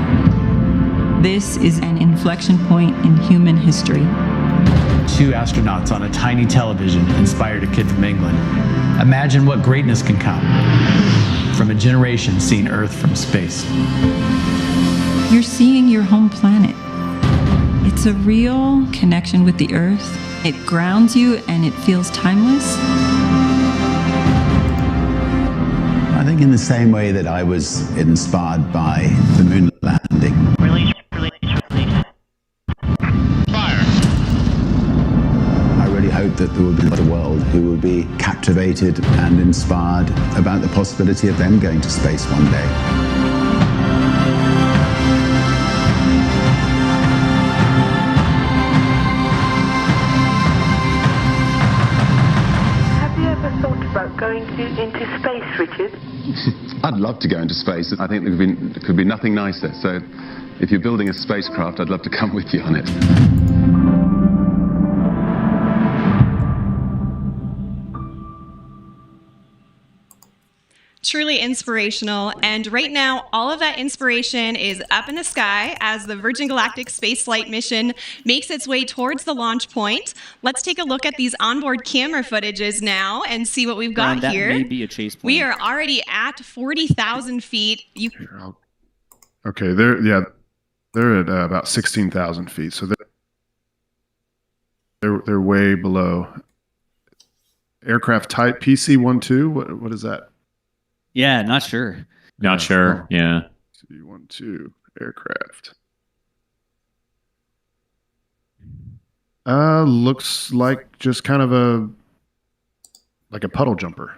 This is an inflection point in human history. 2 astronauts on a tiny television inspired a kid from England. Imagine what greatness can come from a generation seeing Earth from space. You're seeing your home planet. It's a real connection with the Earth. It grounds you and it feels timeless. I think in the same way that I was inspired by the moon landing. Release. Fire. I really hope that there will be a world who will be captivated and inspired about the possibility of them going to space one day. About going into space, Richard? I'd love to go into space. I think there could be nothing nicer. So if you're building a spacecraft, I'd love to come with you on it. Truly inspirational. And right now, all of that inspiration is up in the sky as the Virgin Galactic spaceflight mission makes its way towards the launch point. Let's take a look at these onboard camera footages now and see what we've got that here. May be a chase plane. We are already at 40,000 feet. Okay, they're at about 16,000 feet, so they're way below. Aircraft type PC-12. What is that? Yeah, not sure. Not sure. Yeah. PC-12 aircraft. Looks like just kind of a puddle jumper.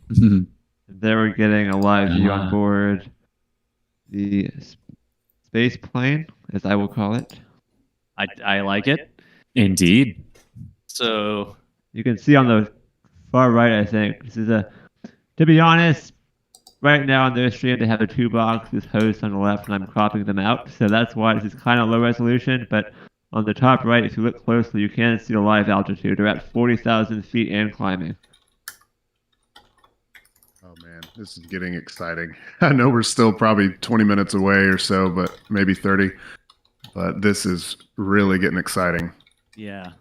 There we're getting a live view on board the space plane, as I will call it. I like it. Indeed. So you can see on the far right, I think, this is to be honest, right now on their stream, they have the 2 boxes host on the left, and I'm cropping them out. So that's why this is kind of low resolution. But on the top right, if you look closely, you can see the live altitude. They're at 40,000 feet and climbing. Oh, man, this is getting exciting. I know we're still probably 20 minutes away or so, but maybe 30. But this is really getting exciting. Yeah.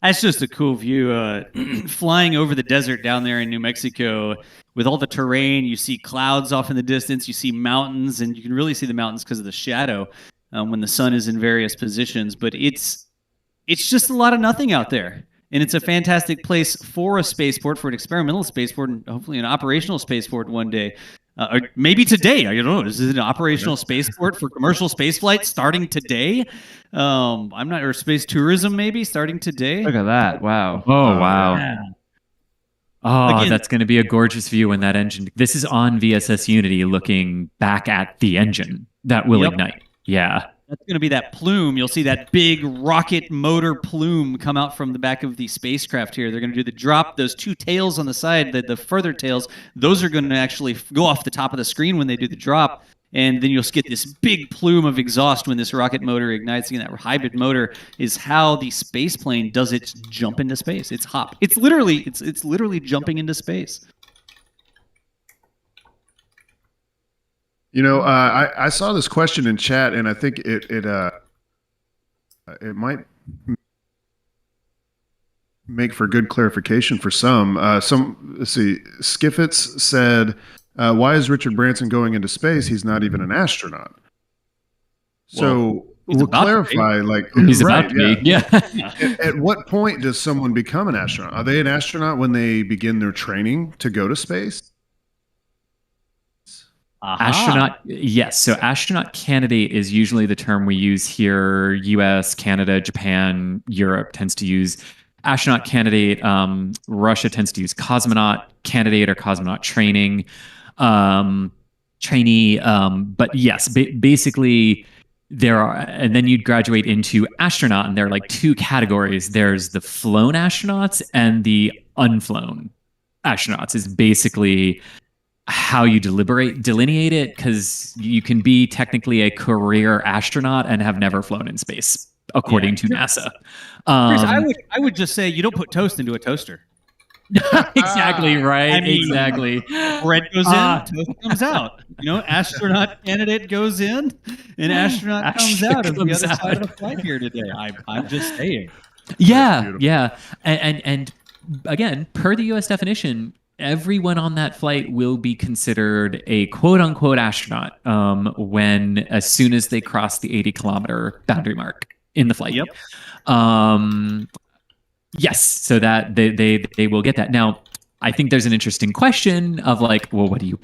That's just a cool view. Flying over the desert down there in New Mexico with all the terrain, you see clouds off in the distance, you see mountains, and you can really see the mountains because of the shadow when the sun is in various positions. But it's it's just a lot of nothing out there. And it's a fantastic place for a spaceport, for an experimental spaceport, and hopefully an operational spaceport one day. Or maybe today. I don't know. Is it an operational spaceport for commercial spaceflight starting today? I'm not, or space tourism maybe starting today. Look at that. Wow. Oh, wow. Yeah. Oh, Again, that's going to be a gorgeous view when that engine. This is on VSS Unity looking back at the engine that will ignite. Yeah. That's going to be that plume. You'll see that big rocket motor plume come out from the back of the spacecraft here. They're going to do the drop. Those two tails on the side, the further tails, those are going to actually go off the top of the screen when they do the drop. And then you'll get this big plume of exhaust when this rocket motor ignites. Again, that hybrid motor is how the space plane does its jump into space. It's hop. It's literally jumping into space. You know, I saw this question in chat, and I think it might make for good clarification for some. Let's see, Skiffits said, "Why is Richard Branson going into space? He's not even an astronaut." So we'll clarify. Like he's about to be. Yeah. At what point does someone become an astronaut? Are they an astronaut when they begin their training to go to space? Astronaut, yes. So astronaut candidate is usually the term we use here. US, Canada, Japan, Europe tends to use astronaut candidate. Russia tends to use cosmonaut candidate or cosmonaut training. Trainee. But yes, basically there are, and then you'd graduate into astronaut, and there are like two categories. There's the flown astronauts and the unflown astronauts is basically how you delineate it, because you can be technically a career astronaut and have never flown in space, according to NASA. Chris, I would just say you don't put toast into a toaster. Exactly right. I mean, exactly. Bread goes in, toast comes out. You know, astronaut candidate goes in, and astronaut comes out of the other side of the flight here today. I'm just saying. Yeah, yeah, and again, per the U.S. definition, everyone on that flight will be considered a quote-unquote astronaut as soon as they cross the 80-kilometer boundary mark in the flight. Yep. Yes, so that they will get that. Now, I think there's an interesting question of like, well, what do you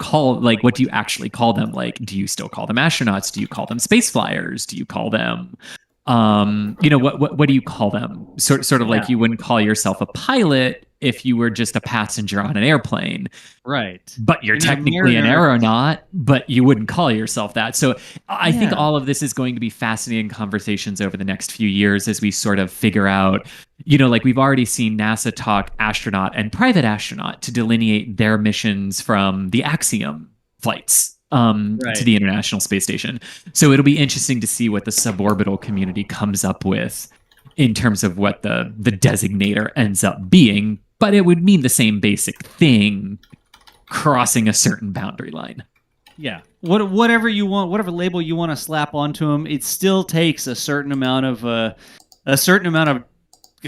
actually call them? Like, do you still call them astronauts? Do you call them space flyers? Do you call them what do you call them? Sort of like you wouldn't call yourself a pilot if you were just a passenger on an airplane. Right. But you're technically an aeronaut, but you wouldn't call yourself that. So I think all of this is going to be fascinating conversations over the next few years as we sort of figure out, like we've already seen NASA talk astronaut and private astronaut to delineate their missions from the Axiom flights. To the International Space Station. So it'll be interesting to see what the suborbital community comes up with in terms of what the designator ends up being, but it would mean the same basic thing, crossing a certain boundary line. Yeah. Whatever you want, whatever label you want to slap onto them, it still takes a certain amount of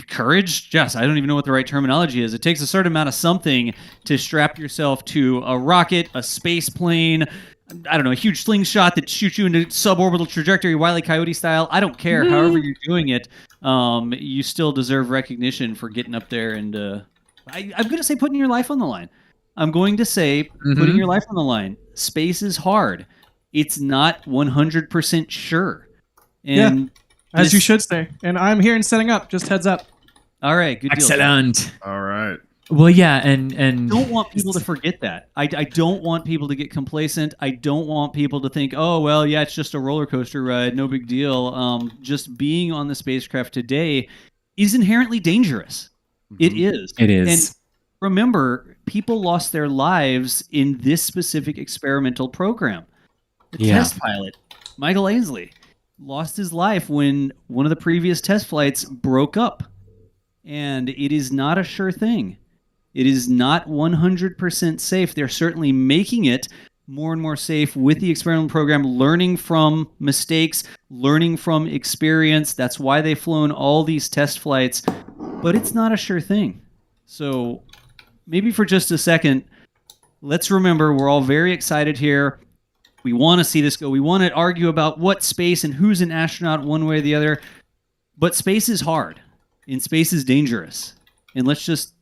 courage. Yes, I don't even know what the right terminology is. It takes a certain amount of something to strap yourself to a rocket, a space plane, I don't know, a huge slingshot that shoots you into suborbital trajectory, Wile E. Coyote style. I don't care. However you're doing it, you still deserve recognition for getting up there and I'm going to say putting your life on the line. I'm going to say putting your life on the line. Space is hard. It's not 100% sure. And as you should say. And I'm here and setting up. Just heads up. All right. Good deal. Excellent. All right. Well, yeah, and don't want people to forget that. I don't want people to get complacent. I don't want people to think, oh, well, yeah, it's just a roller coaster ride, no big deal. Just being on the spacecraft today is inherently dangerous. It is. It is. And remember, people lost their lives in this specific experimental program. The test pilot, Michael Ainsley, lost his life when one of the previous test flights broke up. And it is not a sure thing. It is not 100% safe. They're certainly making it more and more safe with the experimental program, learning from mistakes, learning from experience. That's why they've flown all these test flights. But it's not a sure thing. So maybe for just a second, let's remember we're all very excited here. We want to see this go. We want to argue about what space and who's an astronaut one way or the other. But space is hard. in space is dangerous. And let's just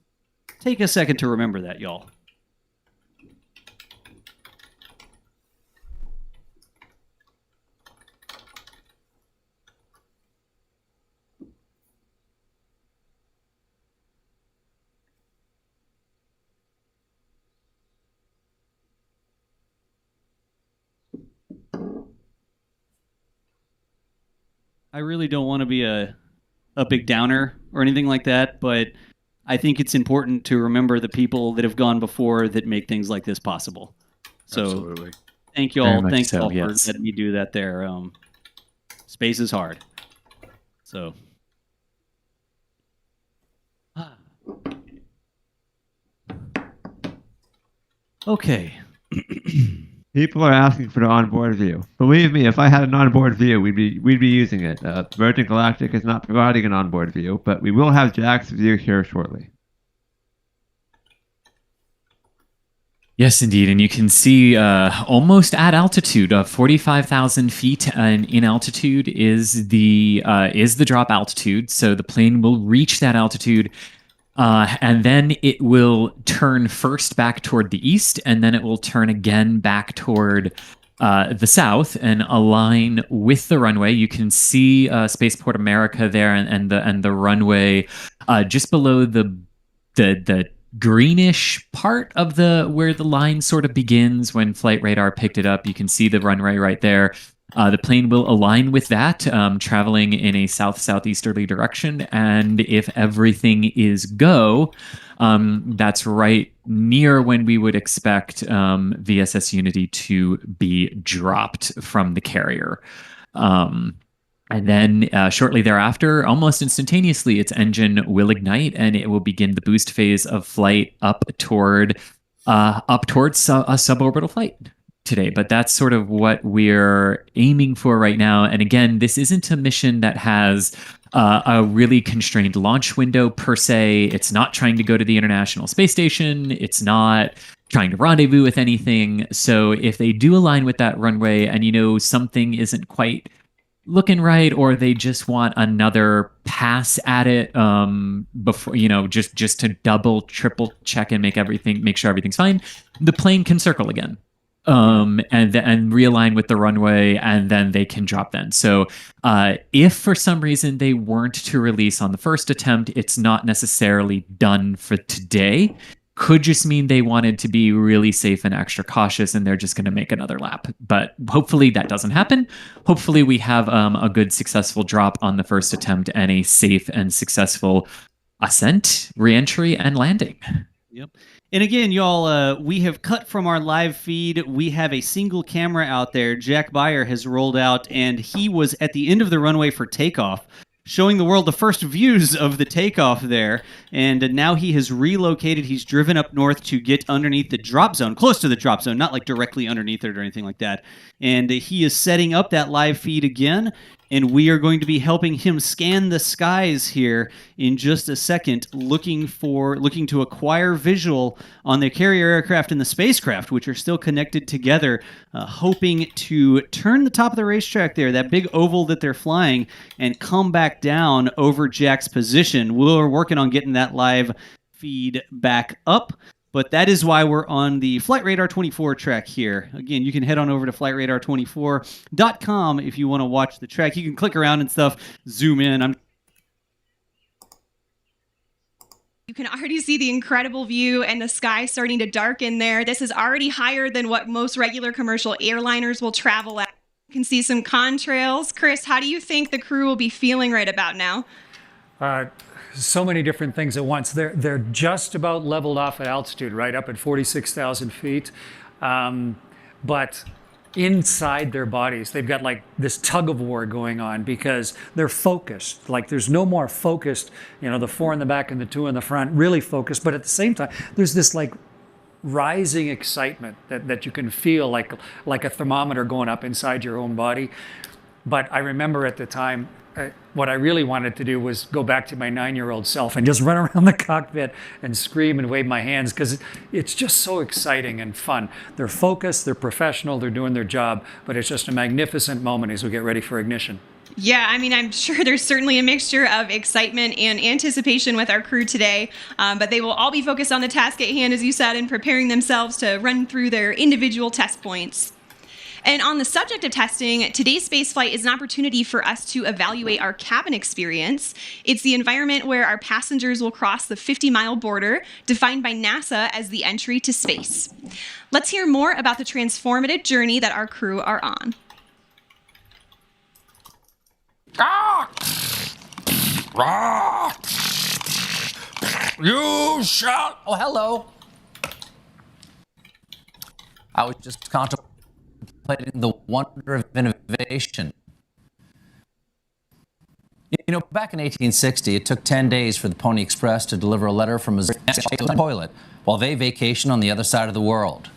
take a second to remember that, y'all. I really don't want to be a big downer or anything like that, but I think it's important to remember the people that have gone before that make things like this possible. So Absolutely. thank you all. Very much Thanks so, all yes. for letting me do that there. Space is hard. So. Okay. People are asking for the onboard view. Believe me, if I had an onboard view, we'd be using it. Virgin Galactic is not providing an onboard view, but we will have Jack's view here shortly. Yes, indeed. And you can see almost at altitude, 45,000 feet in altitude is the drop altitude. So the plane will reach that altitude. And then it will turn first back toward the east, and then it will turn again back toward the south and align with the runway. You can see Spaceport America there, and the runway just below the greenish part of where the line sort of begins when flight radar picked it up. You can see the runway right there. The plane will align with that, traveling in a south-southeasterly direction. And if everything is go, that's right near when we would expect VSS Unity to be dropped from the carrier. And then shortly thereafter, almost instantaneously, its engine will ignite and it will begin the boost phase of flight up towards a suborbital flight today. But that's sort of what we're aiming for right now. And again, this isn't a mission that has a really constrained launch window per se. It's not trying to go to the International Space Station. It's not trying to rendezvous with anything. So if they do align with that runway and, something isn't quite looking right, or they just want another pass at it before, just to double, triple check and make sure everything's fine, the plane can circle again. And realign with the runway, and then they can drop then. So if for some reason they weren't to release on the first attempt, it's not necessarily done for today. Could just mean they wanted to be really safe and extra cautious, and they're just going to make another lap. But hopefully that doesn't happen. Hopefully we have a good successful drop on the first attempt and a safe and successful ascent, reentry, and landing. Yep. And again, y'all, we have cut from our live feed. We have a single camera out there. Jack Beyer has rolled out, and he was at the end of the runway for takeoff, showing the world the first views of the takeoff there. And now he has relocated. He's driven up north to get underneath the drop zone, close to the drop zone, not like directly underneath it or anything like that. And he is setting up that live feed again. And we are going to be helping him scan the skies here in just a second, looking to acquire visual on the carrier aircraft and the spacecraft, which are still connected together, hoping to turn the top of the racetrack there, that big oval that they're flying, and come back down over Jack's position. We're working on getting that live feed back up. But that is why we're on the Flight Radar 24 track here. Again, you can head on over to flightradar24.com if you want to watch the track. You can click around and stuff, zoom in. You can already see the incredible view and the sky starting to darken there. This is already higher than what most regular commercial airliners will travel at. You can see some contrails. Chris, how do you think the crew will be feeling right about now? So many different things at once. They're just about leveled off at altitude, right up at 46,000 feet. But inside their bodies, they've got like this tug of war going on because they're focused. Like there's no more focused, the 4 in the back and the 2 in the front, really focused. But at the same time, there's this like rising excitement that you can feel like a thermometer going up inside your own body. But I remember at the time, what I really wanted to do was go back to my 9-year-old self and just run around the cockpit and scream and wave my hands, because it's just so exciting and fun. They're focused, they're professional, they're doing their job, but it's just a magnificent moment as we get ready for ignition. Yeah, I mean, I'm sure there's certainly a mixture of excitement and anticipation with our crew today, but they will all be focused on the task at hand, as you said, and preparing themselves to run through their individual test points. And on the subject of testing, today's spaceflight is an opportunity for us to evaluate our cabin experience. It's the environment where our passengers will cross the 50-mile border, defined by NASA as the entry to space. Let's hear more about the transformative journey that our crew are on. You shall. Oh, hello. I was just contemplating the wonder of innovation. You know, back in 1860, it took 10 days for the Pony Express to deliver a letter from a toilet while they vacation on the other side of the world.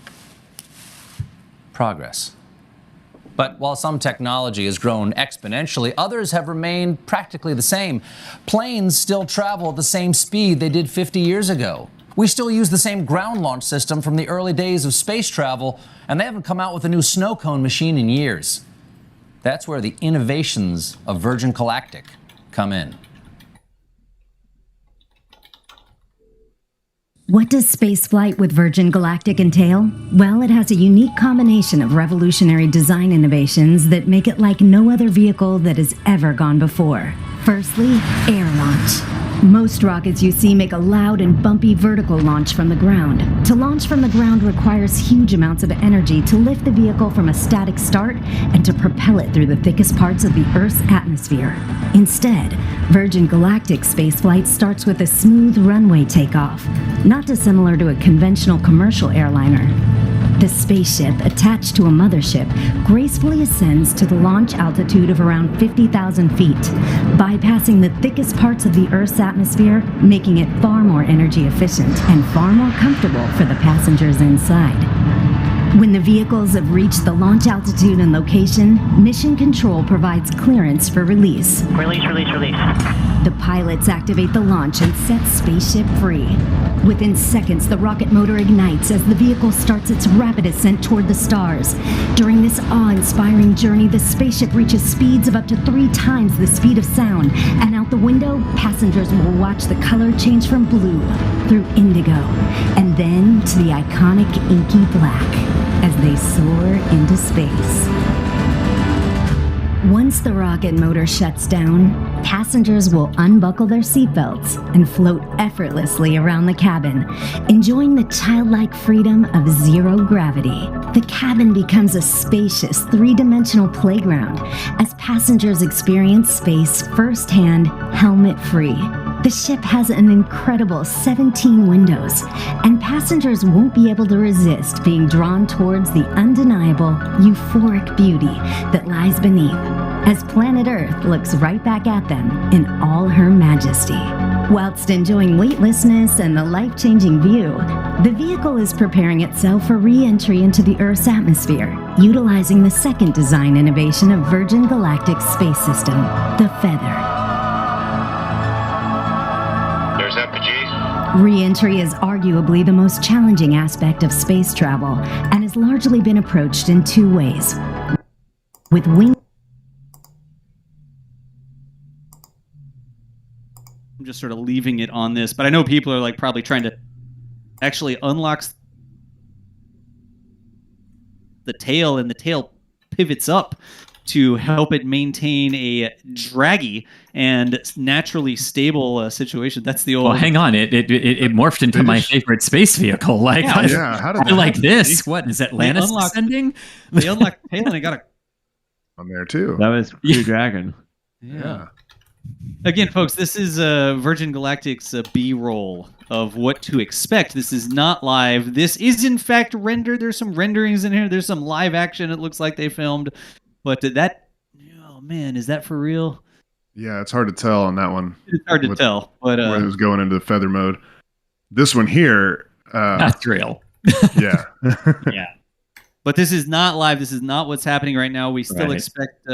Progress. But while some technology has grown exponentially, others have remained practically the same. Planes still travel at the same speed they did 50 years ago. We still use the same ground launch system from the early days of space travel, and they haven't come out with a new snow cone machine in years. That's where the innovations of Virgin Galactic come in. What does spaceflight with Virgin Galactic entail? Well, it has a unique combination of revolutionary design innovations that make it like no other vehicle that has ever gone before. Firstly, air launch. Most rockets you see make a loud and bumpy vertical launch from the ground. To launch from the ground requires huge amounts of energy to lift the vehicle from a static start and to propel it through the thickest parts of the Earth's atmosphere. Instead, Virgin Galactic spaceflight starts with a smooth runway takeoff, not dissimilar to a conventional commercial airliner. The spaceship, attached to a mothership, gracefully ascends to the launch altitude of around 50,000 feet, bypassing the thickest parts of the Earth's atmosphere, making it far more energy efficient and far more comfortable for the passengers inside. When the vehicles have reached the launch altitude and location, Mission Control provides clearance for release. Release. The pilots activate the launch and set spaceship free. Within seconds, the rocket motor ignites as the vehicle starts its rapid ascent toward the stars. During this awe-inspiring journey, the spaceship reaches speeds of up to 3 times the speed of sound, and out the window, passengers will watch the color change from blue through indigo, and then to the iconic inky black as they soar into space. Once the rocket motor shuts down, passengers will unbuckle their seatbelts and float effortlessly around the cabin, enjoying the childlike freedom of zero gravity. The cabin becomes a spacious, 3-dimensional playground as passengers experience space firsthand, helmet-free. The ship has an incredible 17 windows, and passengers won't be able to resist being drawn towards the undeniable, euphoric beauty that lies beneath, as planet Earth looks right back at them in all her majesty. Whilst enjoying weightlessness and the life-changing view, the vehicle is preparing itself for re-entry into the Earth's atmosphere, utilizing the second design innovation of Virgin Galactic's space system, the Feather. Re-entry is arguably the most challenging aspect of space travel and has largely been approached in 2 ways. With wing... I'm just sort of leaving it on this, but I know people are like probably trying to actually unlock the tail, and the tail pivots up to help it maintain a draggy and naturally stable situation. That's the old... Well, hang on. It morphed into my favorite space vehicle. Like, yeah, how did I like this. What, is Atlantis ascending? They unlocked the tail and I got a... on there too. That was Crew Dragon. Yeah. Again, folks, this is Virgin Galactic's B-roll of what to expect. This is not live. This is, in fact, rendered. There's some renderings in here. There's some live action it looks like they filmed. But that... Oh, man, is that for real? Yeah, it's hard to tell on that one. It's hard to tell. But when it was going into the feather mode. This one here... that's real. Yeah. Yeah. But this is not live. This is not what's happening right now. We still expect...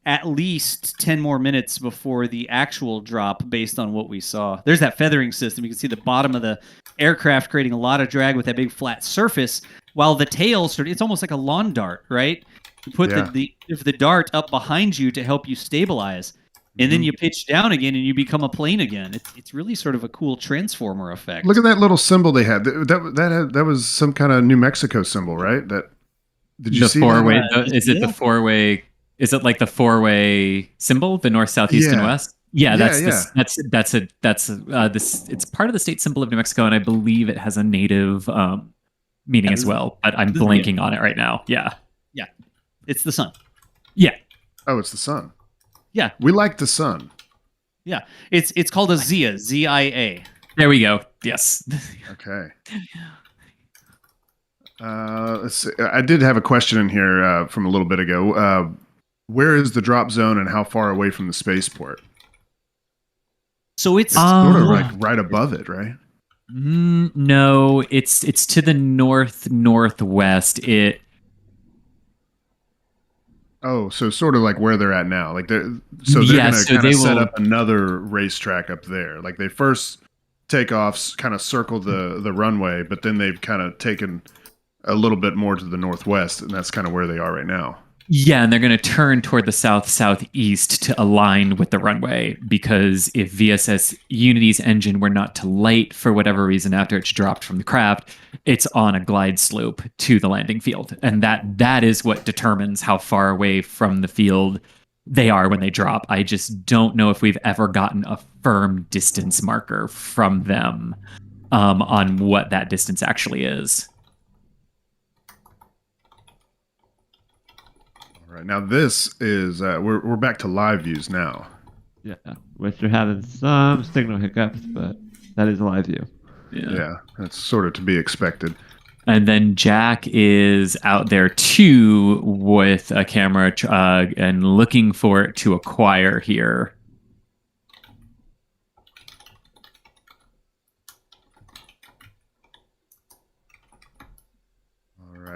at least 10 more minutes before the actual drop based on what we saw. There's that feathering system. You can see the bottom of the aircraft creating a lot of drag with that big flat surface, while the tail it's almost like a lawn dart, right? You put the dart up behind you to help you stabilize, and then you pitch down again and you become a plane again. It's really sort of a cool transformer effect. Look at that little symbol they had. That was some kind of New Mexico symbol, right? Did you see four-way? that? Is it the four-way? Is it like the four-way symbol, the north, south, east, and west? Yeah, that's it's part of the state symbol of New Mexico, and I believe it has a native meaning as well. But I'm blanking on it right now. Yeah, it's the sun. Yeah. Oh, it's the sun. Yeah, we like the sun. Yeah, it's called a ZIA, ZIA. There we go. Yes. Okay. Let's see. I did have a question in here from a little bit ago. Where is the drop zone and how far away from the spaceport? So it's sort of like right above it, right? No, it's to the northwest. So sort of like where they're at now. Like they're going to kind of set up another racetrack up there. Like they first take off, kind of circle the runway, but then they've kind of taken a little bit more to the northwest, and that's kind of where they are right now. Yeah, and they're going to turn toward the southeast to align with the runway, because if VSS Unity's engine were not to light for whatever reason after it's dropped from the craft, it's on a glide slope to the landing field. And that is what determines how far away from the field they are when they drop. I just don't know if we've ever gotten a firm distance marker from them on what that distance actually is. Now this is we're back to live views now. Yeah, which are having some signal hiccups, but that is a live view. Yeah, that's sort of to be expected. And then Jack is out there too with a camera and looking for it to acquire here.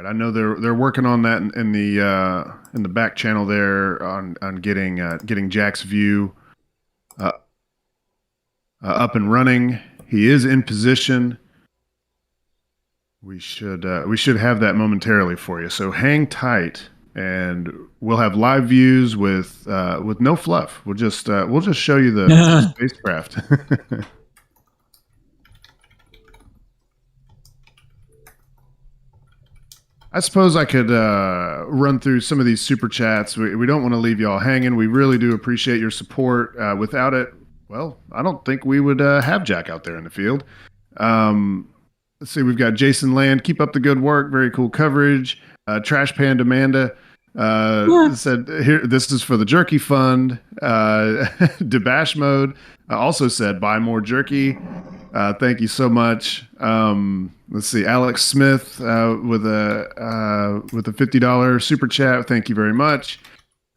I know they're working on that in the back channel there on getting Jack's view up and running. He is in position. We should have that momentarily for you. So hang tight, and we'll have live views with no fluff. We'll just show you the spacecraft. I suppose I could run through some of these super chats. We don't want to leave y'all hanging. We really do appreciate your support. Without it, well, I don't think we would have Jack out there in the field. Let's see. We've got Jason Land. Keep up the good work. Very cool coverage. Trash Panda Amanda said, "Here, this is for the jerky fund." Debash Mode also said, "Buy more jerky." Thank you so much. Let's see, Alex Smith with a $50 super chat. Thank you very much.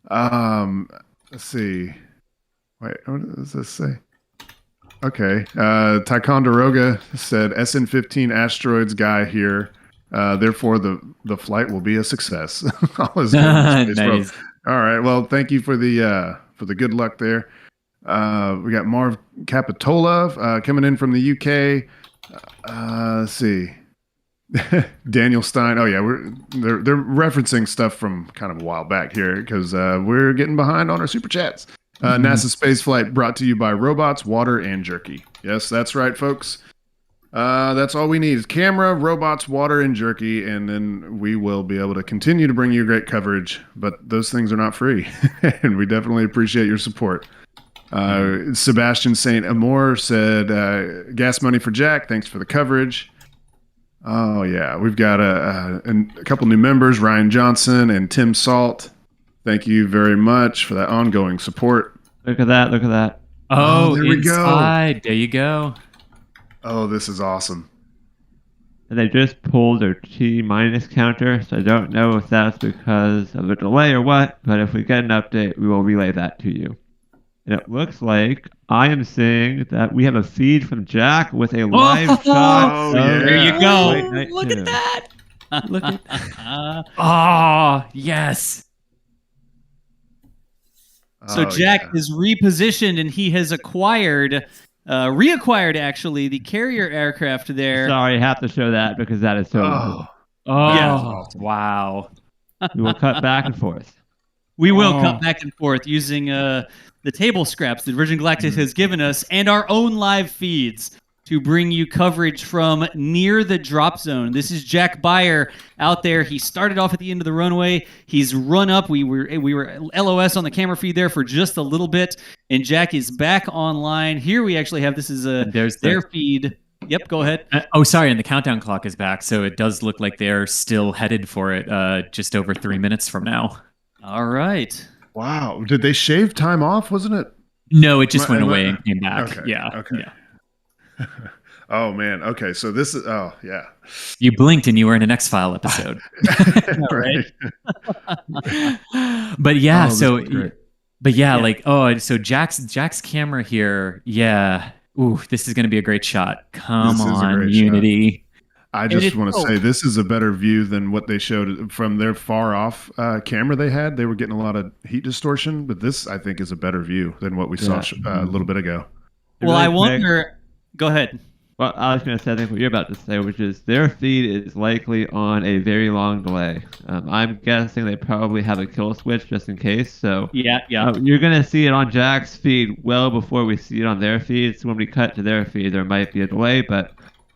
Let's see. Wait, what does this say? Okay. Ticonderoga said SN15 asteroids guy here. Therefore, the flight will be a success. Nice. All right. Well, thank you for the good luck there. We got Marv Capitola coming in from the UK. Let's see. Daniel Stein. Oh yeah, they're referencing stuff from kind of a while back here because we're getting behind on our super chats. NASA spaceflight brought to you by robots, water, and jerky. Yes, that's right, folks. That's all we need is camera, robots, water, and jerky, and then we will be able to continue to bring you great coverage. But those things are not free, and we definitely appreciate your support. Sebastian St. Amour said, gas money for Jack. Thanks for the coverage. Oh, yeah. We've got a couple new members, Ryan Johnson and Tim Salt. Thank you very much for that ongoing support. Look at that. Look at that. Oh, there we go. There you go. Oh, this is awesome. And they just pulled their T- counter, so I don't know if that's because of a delay or what, but if we get an update, we will relay that to you. And it looks like I am seeing that we have a feed from Jack with a live shot. Oh, yeah. There you go. Look at that. Look at that. Oh, yes. So Jack is repositioned, and he has reacquired actually the carrier aircraft there. Sorry, I have to show that because that is so cool. Wow. We will cut back and forth. We will cut back and forth using the table scraps that Virgin Galactic has given us and our own live feeds to bring you coverage from near the drop zone. This is Jack Beyer out there. He started off at the end of the runway. He's run up. We were LOS on the camera feed there for just a little bit, and Jack is back online. Here we actually have, this is their feed. Yep, go ahead. Sorry, and the countdown clock is back, so it does look like they're still headed for it just over 3 minutes from now. All right. Wow. Did they shave time off, wasn't it? No, it just went away and came back. Okay. Yeah. Okay. Yeah. Oh man. Okay. So this is. Oh yeah. You blinked and you were in an X-File episode. Right. But yeah. So Jack's Jack's camera here. Yeah. Ooh, this is going to be a great shot. Come on, Unity. Shot. I just want to say this is a better view than what they showed from their far off camera they had. They were getting a lot of heat distortion, but this I think is a better view than what we saw a little bit ago. Well, I wonder. Go ahead. Well, I was going to say, I think what you're about to say, which is their feed is likely on a very long delay. I'm guessing they probably have a kill switch just in case. So yeah. You're going to see it on Jack's feed well before we see it on their feed. So when we cut to their feed, there might be a delay, but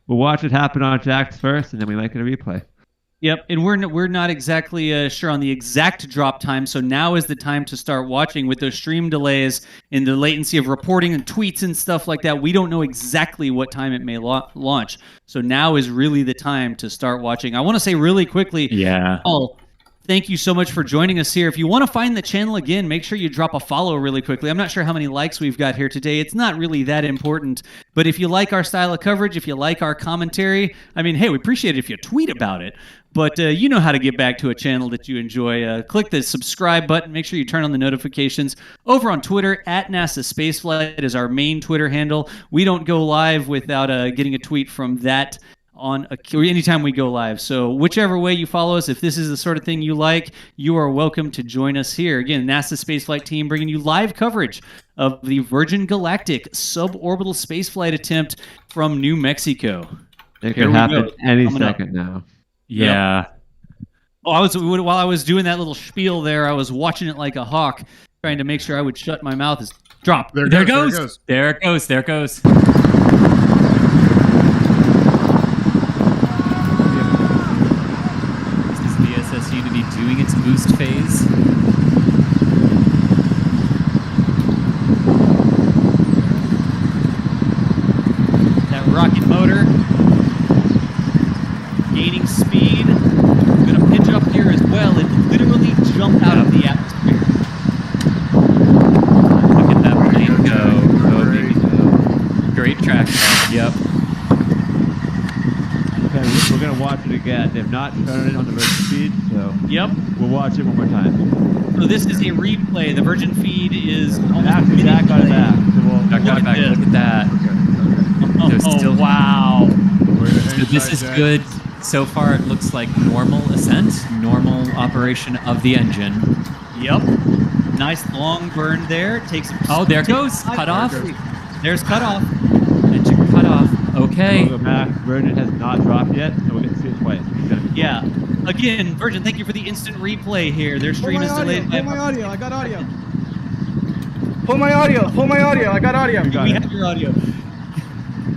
we'll watch it happen on Jack's first, and then we make it a replay. Yep, and we're not exactly sure on the exact drop time, so now is the time to start watching with those stream delays and the latency of reporting and tweets and stuff like that. We don't know exactly what time it may launch, so now is really the time to start watching. I want to say really quickly, thank you so much for joining us here. If you want to find the channel again, make sure you drop a follow really quickly. I'm not sure how many likes we've got here today. It's not really that important. But if you like our style of coverage, if you like our commentary, I mean, hey, we appreciate it if you tweet about it. But you know how to get back to a channel that you enjoy. Click the subscribe button. Make sure you turn on the notifications. Over on Twitter, @NASA Spaceflight is our main Twitter handle. We don't go live without getting a tweet from that anytime we go live. So whichever way you follow us, if this is the sort of thing you like, you are welcome to join us here. Again, NASA Spaceflight team bringing you live coverage of the Virgin Galactic suborbital spaceflight attempt from New Mexico. It could happen any second now. Yeah. Yep. While I was doing that little spiel there, I was watching it like a hawk, trying to make sure I would shut my mouth. Drop. There it goes. There it goes. There it goes. Unity doing its boost phase. That rocket motor gaining speed. Going to pitch up here as well and literally jump out of the atmosphere. Look at that plane go. Great traction. Yep. Okay, we're going to watch it again. They've not shown it on the Virgin feed, so we'll watch it one more time. So this is a replay. The Virgin feed is actually Jack got it back. Jack got it back. Look at that. Wow. So this is good. So far, it looks like normal ascent, normal operation of the engine. Yep. Nice long burn there. Takes. There goes. Cut off. There's cut off. Engine cut off. Okay. We'll go back. Virgin has not dropped yet, so we can see it twice. Yeah. Again, Virgin, thank you for the instant replay here. Their stream is delayed. Hold my audio. I got audio. Hold my audio. I got audio. We have your audio. I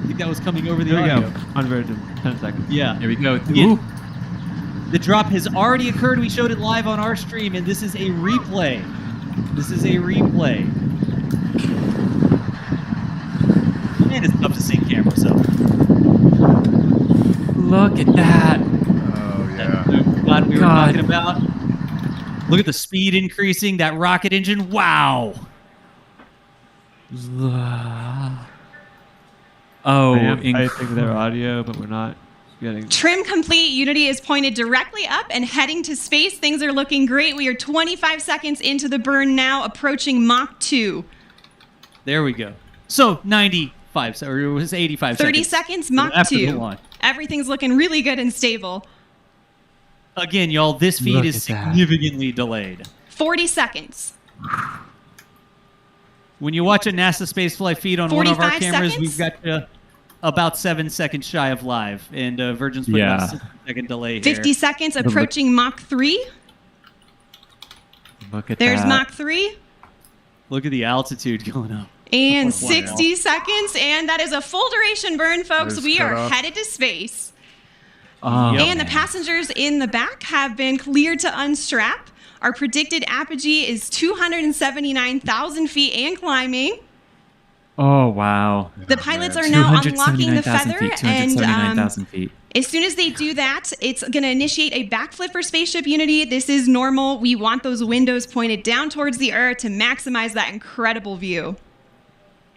think that was coming over the audio. Here we go. On Virgin. 10 seconds. Yeah. Here we go. Ooh. The drop has already occurred. We showed it live on our stream, and this is a replay. And it's tough to sync cameras up. Look at that. Oh, yeah. God, we were talking about. Look at the speed increasing. That rocket engine. Wow. I think their audio, but we're not getting. Trim complete. Unity is pointed directly up and heading to space. Things are looking great. We are 25 seconds into the burn now, approaching Mach 2. There we go. So 95, or it was 85 30 seconds. Mach 2. Everything's looking really good and stable. Again, y'all, this feed is significantly delayed. 40 seconds. When you watch a NASA spaceflight feed on one of our 45 cameras, seconds? we've got about 7 seconds shy of live, and Virgin's putting a 6-second delay here. 50 seconds approaching Mach 3. Look at There's that. Mach 3. Look at the altitude going up. And Wow. 60 seconds, and that is a full duration burn, folks. Nice We are cutoff. headed to space. Oh, And the passengers in the back have been cleared to unstrap. Our predicted apogee is 279,000 feet and climbing. Oh, wow. The pilots are now unlocking the 279,000 feather, feet, 279,000 feet. As soon as they do that, it's going to initiate a backflip for Spaceship Unity. This is normal. We want those windows pointed down towards the Earth to maximize that incredible view.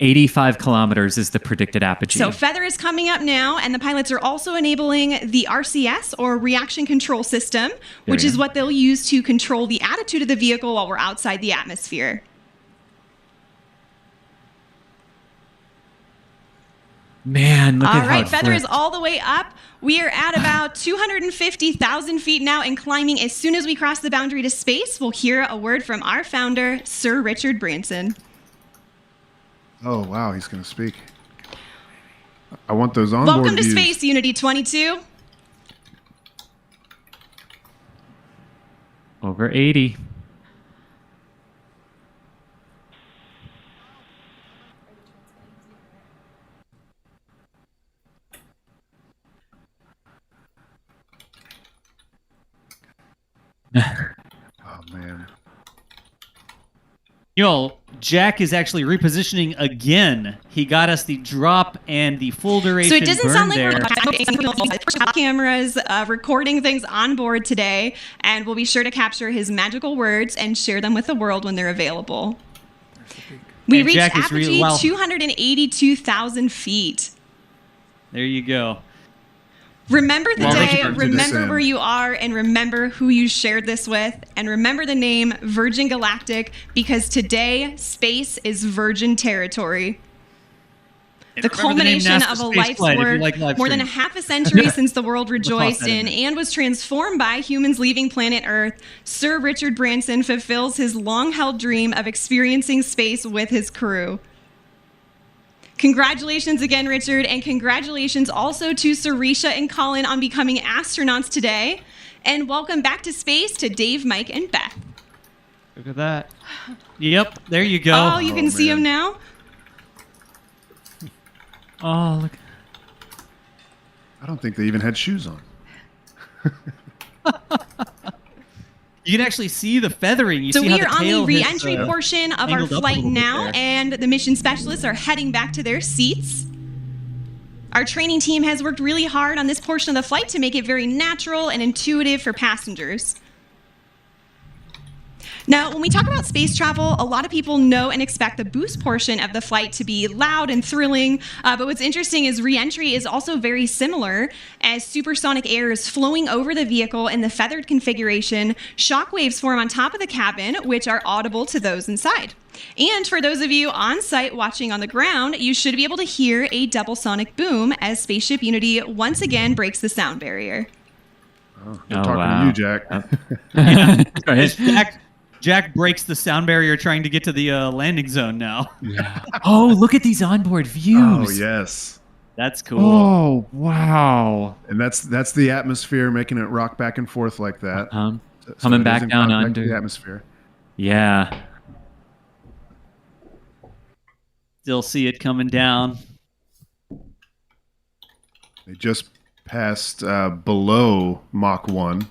85 kilometers is the predicted apogee. So feather is coming up now, and the pilots are also enabling the RCS, or Reaction Control System, which is what they'll use to control the attitude of the vehicle while we're outside the atmosphere. Man, look at All how right, it feather is flipped. all the way up. We are at about 250,000 feet now and climbing. As soon as we cross the boundary to space, we'll hear a word from our founder, Sir Richard Branson. Oh, wow, he's going to speak. I want those onboard Welcome to views. Space Unity 22. Over 80. Oh, man. Yo, Jack is actually repositioning again. He got us the drop and the full duration So it doesn't sound like burn we're cameras recording things on board today, and we'll be sure to capture his magical words and share them with the world when they're available. We And reached Jack is apogee 282,000 feet. There you go. Remember the Well, they day, can do remember this, where you are, and remember who you shared this with, and remember the name Virgin Galactic, because today, space is virgin territory. The culmination of a life's work, more than a half a century since the world rejoiced in and was transformed by humans leaving planet Earth, Sir Richard Branson fulfills his long-held dream of experiencing space with his crew. Congratulations again, Richard, and congratulations also to Sarisha and Colin on becoming astronauts today. And welcome back to space to Dave, Mike, and Beth. Look at that. Yep, there you go. Oh, you can see them now? Oh, look. I don't think they even had shoes on. You can actually see the feathering. You So see we how are the on the tail re-entry has, portion of our angled up a flight little bit now, there. and the mission specialists are heading back to their seats. Our training team has worked really hard on this portion of the flight to make it very natural and intuitive for passengers. Now, when we talk about space travel, a lot of people know and expect the boost portion of the flight to be loud and thrilling. But what's interesting is re-entry is also very similar, as supersonic air is flowing over the vehicle in the feathered configuration. Shock waves form on top of the cabin, which are audible to those inside. And for those of you on site watching on the ground, you should be able to hear a double sonic boom as Spaceship Unity once again breaks the sound barrier. Oh, we're talking to you, Jack. Jack breaks the sound barrier trying to get to the landing zone now. Oh, look at these onboard views. Oh, yes. That's cool. Oh, wow. And that's the atmosphere making it rock back and forth like that. Coming it back isn't down back to under the atmosphere. Yeah. Still see it coming down. They just passed below Mach 1.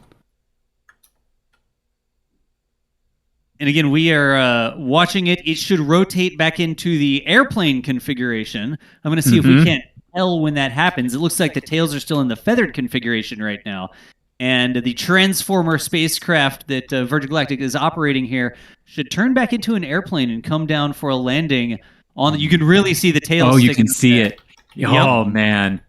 And again, we are watching it. It should rotate back into the airplane configuration. I'm going to see if we can't tell when that happens. It looks like the tails are still in the feathered configuration right now. And the Transformer spacecraft that Virgin Galactic is operating here should turn back into an airplane and come down for a landing. You can really see the tails. Oh, you can see it. Yep. Oh, man.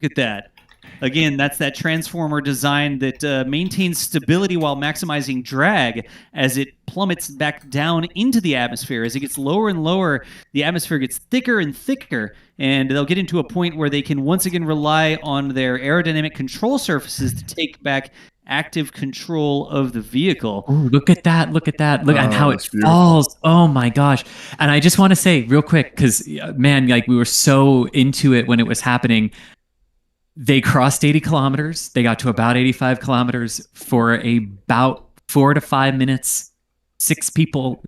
Look at that. Again, that's that transformer design that maintains stability while maximizing drag as it plummets back down into the atmosphere. As it gets lower and lower, the atmosphere gets thicker and thicker, and they'll get into a point where they can once again rely on their aerodynamic control surfaces to take back active control of the vehicle. Ooh, look at that. Look at how it falls. Oh my gosh. And I just want to say real quick, because man, like we were so into it when it was happening. They crossed 80 kilometers. They got to about 85 kilometers for about 4 to 5 minutes. 6 people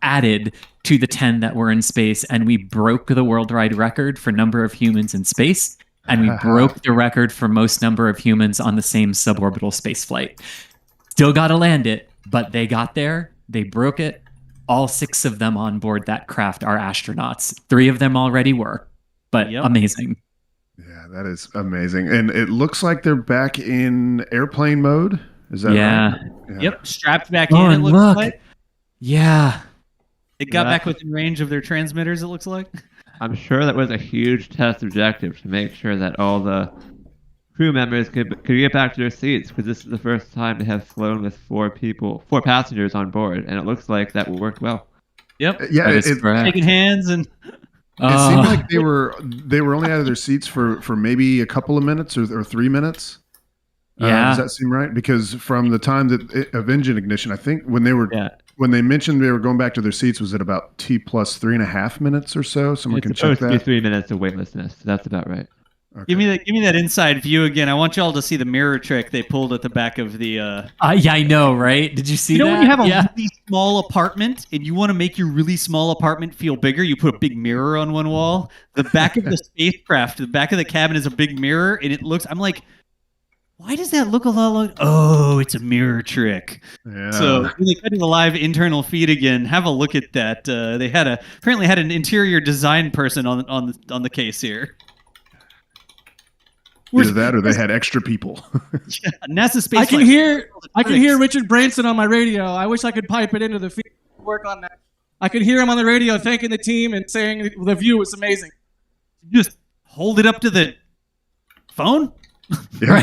added to the 10 that were in space, and we broke the worldwide record for number of humans in space, and we broke the record for most number of humans on the same suborbital space flight. Still got to land it, but they got there. They broke it. All 6 of them on board that craft are astronauts. 3 of them already were, but amazing. Yeah, that is amazing. And it looks like they're back in airplane mode. Is that right? Yeah. Yep, strapped back in, it looks like. Yeah. It got back within range of their transmitters, it looks like. I'm sure that was a huge test objective to make sure that all the crew members could get back to their seats, because this is the first time they have flown with 4 passengers on board, and it looks like that worked well. Yep. Yeah, shaking hands and... It seemed like they were only out of their seats for maybe a couple of minutes or 3 minutes. Yeah. Does that seem right? Because from the time of engine ignition, I think when they mentioned they were going back to their seats, was it about T plus 3.5 minutes or so? Someone can check that. It's supposed to be 3 minutes of weightlessness. That's about right. Okay. Give me that inside view again. I want y'all to see the mirror trick they pulled at the back of the. Yeah, I know, right? Did you see that? You know when you have a really small apartment and you want to make your really small apartment feel bigger, you put a big mirror on one wall. The back of the spacecraft, the back of the cabin is a big mirror, and it looks. I'm like, why does that look a lot like? Oh, it's a mirror trick. Yeah. So when they cut to the live internal feed again, have a look at that. They apparently had an interior design person on the case here. Either that or they had extra people. Yeah, NASA space. I can hear Richard Branson on my radio. I wish I could pipe it into the feed and work on that. I could hear him on the radio thanking the team and saying the view was amazing. Just hold it up to the phone? Yeah.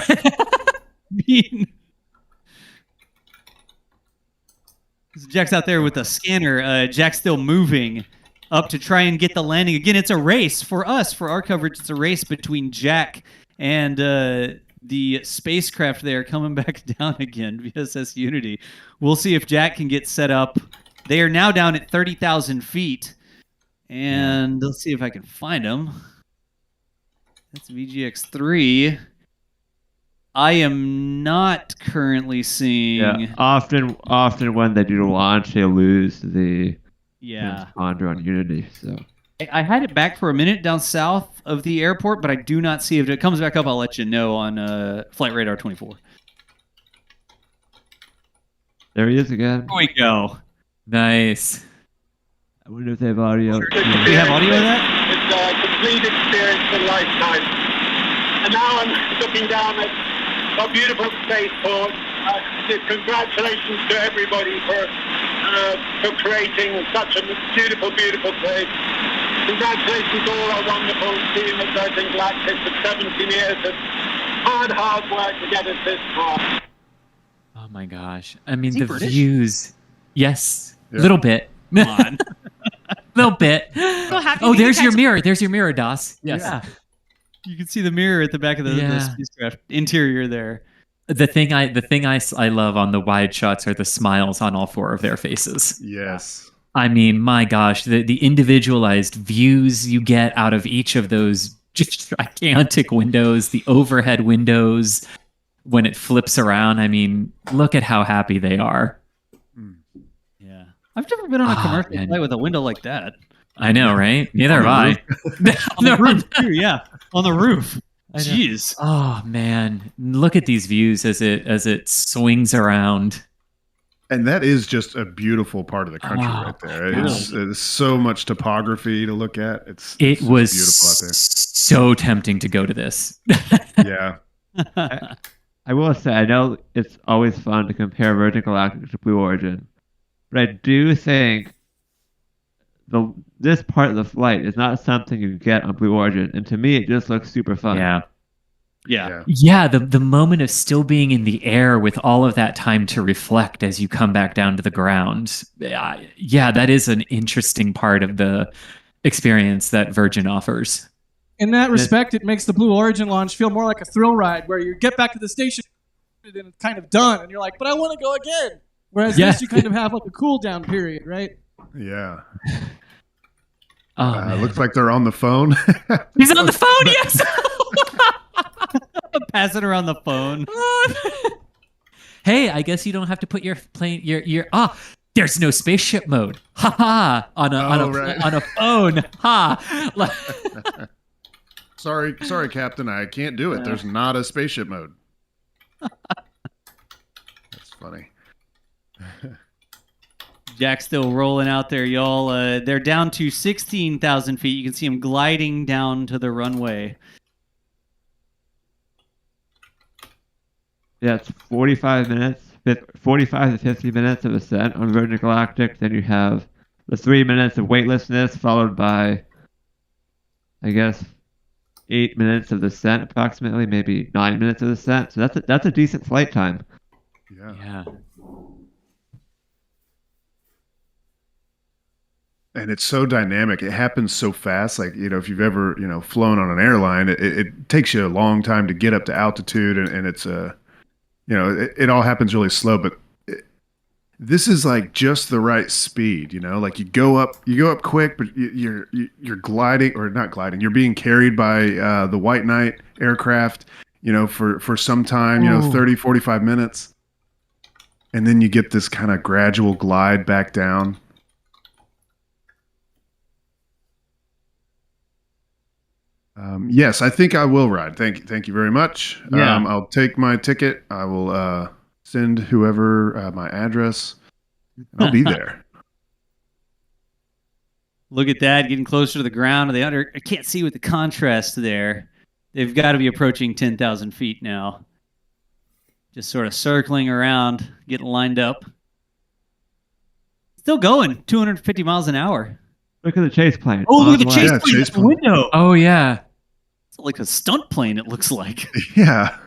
Jack's out there with a scanner. Jack's still moving up to try and get the landing. Again, it's a race for us, for our coverage. It's a race between Jack and the spacecraft there coming back down again, VSS Unity. We'll see if Jack can get set up. They are now down at 30,000 feet. And let's see if I can find them. That's VGX3. I am not currently seeing... Yeah, often when they do the launch, they lose the transponder on Unity, so... I had it back for a minute down south of the airport, but I do not see it. If it comes back up, I'll let you know on Flight Radar 24. There he is again. There we go. Nice. I wonder if they have audio. Do you have audio of that? It's a complete experience of a lifetime. And now I'm looking down at a beautiful spaceport. Congratulations to everybody for creating such a beautiful, beautiful place. Congratulations to all our wonderful team at Virgin Galactic for 17 years of hard work to get us this far. Oh my gosh. I mean, Is he the British? views. Yes. A little bit. Come on. Little bit. So happy Oh, that you there's your catch- mirror. There's your mirror, Das. Yes. Yeah. You can see the mirror at the back of the spacecraft interior there. The thing I love on the wide shots are the smiles on all 4 of their faces. Yes. I mean, my gosh, the individualized views you get out of each of those gigantic windows, the overhead windows, when it flips around. I mean, look at how happy they are. Yeah. I've never been on a commercial flight with a window like that. I know, right? Neither have I. On the roof, too, yeah. On the roof. Jeez. Oh man, look at these views as it swings around. And that is just a beautiful part of the country right there. It's so much topography to look at. It was beautiful out there. So tempting to go to this. Yeah. I will say, I know it's always fun to compare Virgin Galactic to Blue Origin, but I do think this part of the flight is not something you get on Blue Origin, and to me, it just looks super fun. Yeah, the moment of still being in the air with all of that time to reflect as you come back down to the ground. Yeah, that is an interesting part of the experience that Virgin offers. In that respect, it makes the Blue Origin launch feel more like a thrill ride where you get back to the station, and it's kind of done, and you're like, but I want to go again. Whereas this, you kind of have like a cool down period, right? Yeah. Oh, looks like they're on the phone. He's on the phone, yes! Passing around the phone. Hey, I guess you don't have to put your plane. There's no spaceship mode. Ha ha! On a phone. Ha! Sorry, Captain. I can't do it. There's not a spaceship mode. That's funny. Jack's still rolling out there, y'all. They're down to 16,000 feet. You can see him gliding down to the runway. Yeah, it's 45 to 50 minutes of ascent on Virgin Galactic. Then you have the 3 minutes of weightlessness, followed by, I guess, 8 minutes of descent, approximately, maybe 9 minutes of descent. So that's a decent flight time. Yeah. And it's so dynamic. It happens so fast. Like, if you've ever, flown on an airline, it takes you a long time to get up to altitude, and it's it all happens really slow. But this is like just the right speed. Like you go up quick, but you're gliding, or not gliding. You're being carried by the White Knight aircraft, for some time, 30, 45 minutes, and then you get this kind of gradual glide back down. Yes, I think I will ride. Thank you very much. Yeah. I'll take my ticket. I will send whoever my address. I'll be there. Look at that, getting closer to the ground. I can't see with the contrast there. They've got to be approaching 10,000 feet now. Just sort of circling around, getting lined up. Still going, 250 miles an hour. Look at the chase plane. Oh, look at the chase plane out the window. Oh, yeah. It's like a stunt plane, it looks like. Yeah.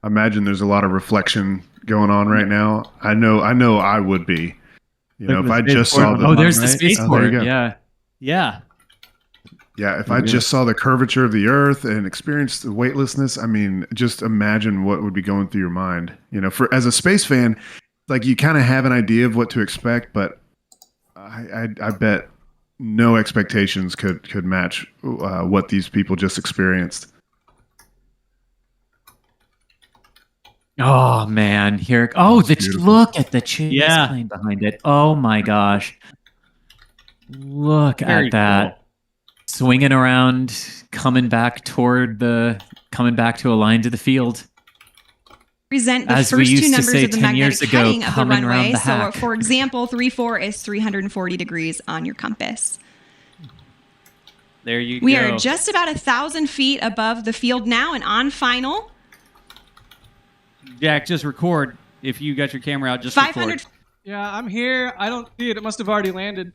I imagine there's a lot of reflection going on right now. I know I would be. If I just saw the... Oh, there's the spaceport. Yeah. Yeah. Yeah, if I just saw the curvature of the Earth and experienced the weightlessness, I mean, just imagine what would be going through your mind. As a space fan, like, you kind of have an idea of what to expect, but I bet no expectations could match what these people just experienced. Oh man, here! Look at the chase plane behind it. Oh my gosh! Look at that, swinging around, coming back to align to the field. Present the As first we used two to numbers say of the 10 years magnetic ago, heading of the coming around runway. the So, hack. for example, 34 is 340 degrees on your compass. There you go. We are just about 1,000 feet above the field now and on final. Jack, just record. If you got your camera out, just 500. record. Yeah, I'm here. I don't see it. It must have already landed.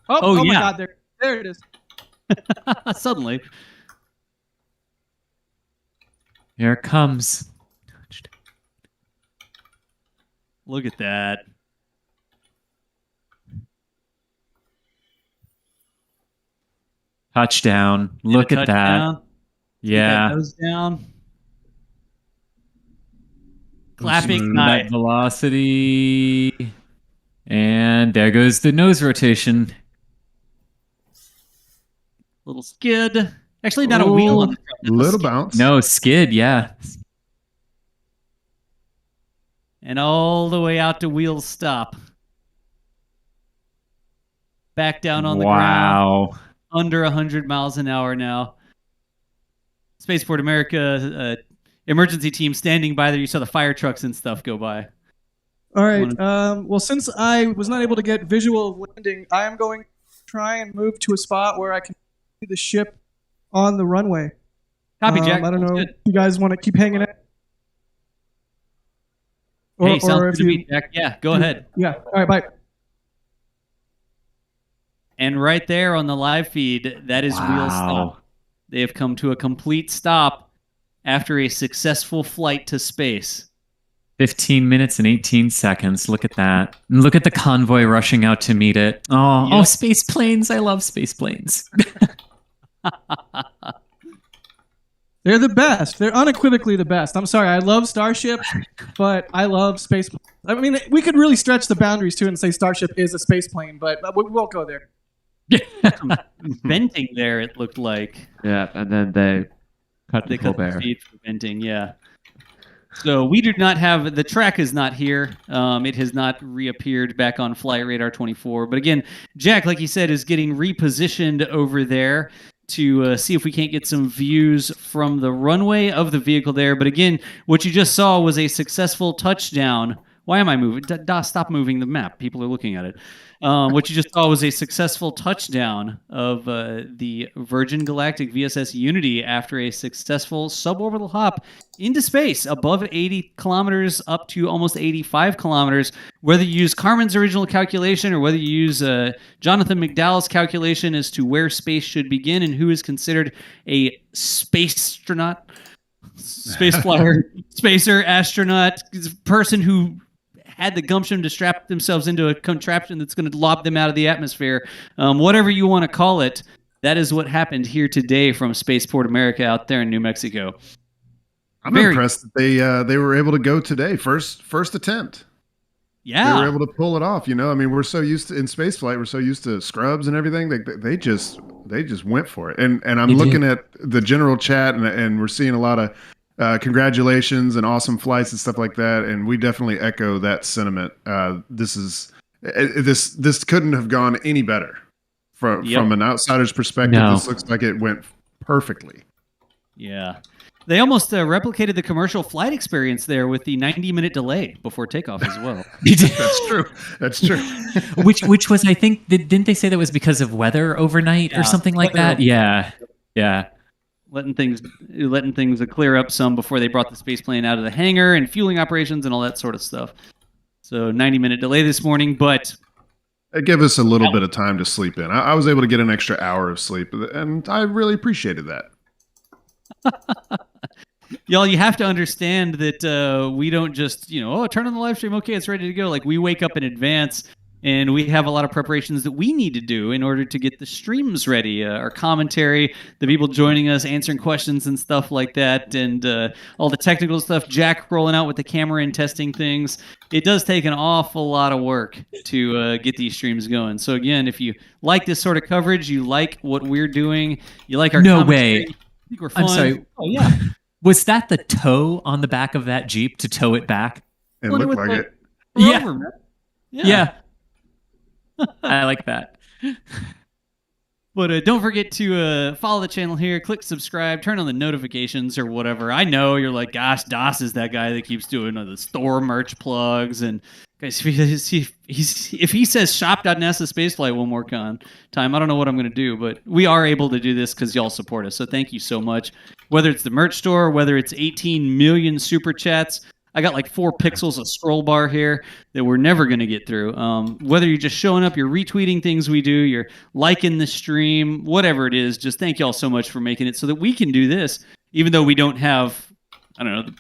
Oh my God, there it is. Suddenly. Here it comes. Look at that. Touchdown. Look at that. Yeah. Nose down. Clapping that velocity. And there goes the nose rotation. Little skid. Actually, not a wheel on the front. Little bounce. No, skid, yeah. And all the way out to wheel stop. Back down on the ground. Wow. Under 100 miles an hour now. Spaceport America emergency team standing by there. You saw the fire trucks and stuff go by. All right. Well, since I was not able to get visual landing, I am going to try and move to a spot where I can see the ship on the runway. Copy, Jack. I don't know if you guys want to keep hanging out. Hey, sounds good to me, Jack. Yeah, go ahead. Yeah. All right, bye. And right there on the live feed, that is wheel stop. They have come to a complete stop after a successful flight to space. 15 minutes and 18 seconds. Look at that. And look at the convoy rushing out to meet it. Oh, space planes. I love space planes. They're the best. They're unequivocally the best. I'm sorry. I love Starship, but I love space. I mean, we could really stretch the boundaries too and say Starship is a space plane, but we won't go there. Venting there, it looked like. Yeah, and then they cut the feed for venting. Yeah. So we do not have, the track is not here. It has not reappeared back on Flight Radar 24. But again, Jack, like you said, is getting repositioned over there to see if we can't get some views from the runway of the vehicle there. But again, what you just saw was a successful touchdown. Why am I moving? Stop moving the map. People are looking at it. What you just saw was a successful touchdown of the Virgin Galactic VSS Unity after a successful suborbital hop into space above 80 kilometers up to almost 85 kilometers. Whether you use Carmen's original calculation or whether you use Jonathan McDowell's calculation as to where space should begin and who is considered a spaceastronaut, space flyer, spacer, astronaut, person who had the gumption to strap themselves into a contraption that's going to lob them out of the atmosphere. Whatever you want to call it, that is what happened here today from Spaceport America out there in New Mexico. I'm impressed that they were able to go today. First attempt. Yeah. They were able to pull it off. You know, I mean, we're so used to, in spaceflight, we're so used to scrubs and everything. They just went for it. And I'm looking at the general chat and we're seeing a lot of congratulations and awesome flights and stuff like that, and we definitely echo that sentiment. This couldn't have gone any better from an outsider's perspective. No. This looks like it went perfectly. Yeah, they almost replicated the commercial flight experience there with the 90-minute delay before takeoff as well. That's true. Which was, I think, didn't they say that was because of weather overnight or something like that? Yeah. Letting things clear up some before they brought the space plane out of the hangar and fueling operations and all that sort of stuff. So 90-minute delay this morning, but it gave us a little bit of time to sleep in. I was able to get an extra hour of sleep, and I really appreciated that. Y'all, you have to understand that we don't just, turn on the live stream. Okay, it's ready to go. Like, we wake up in advance. And we have a lot of preparations that we need to do in order to get the streams ready, our commentary, the people joining us, answering questions and stuff like that, and all the technical stuff, Jack rolling out with the camera and testing things. It does take an awful lot of work to get these streams going. So again, if you like this sort of coverage, you like what we're doing, you like our commentary, way. I think we're fun. I'm sorry. Oh, yeah. Was that the tow on the back of that Jeep to tow it back? It looked like it. Yeah. I like that. But don't forget to follow the channel here, click subscribe, turn on the notifications or whatever. I know you're like, gosh, Das is that guy that keeps doing the store merch plugs. And guys, if he says shop.nasa spaceflight one more time, I don't know what I'm going to do. But we are able to do this because y'all support us. So thank you so much. Whether it's the merch store, whether it's 18 million super chats, I got like 4 pixels of scroll bar here that we're never going to get through. Whether you're just showing up, you're retweeting things we do, you're liking the stream, whatever it is, just thank y'all so much for making it so that we can do this, even though we don't have, the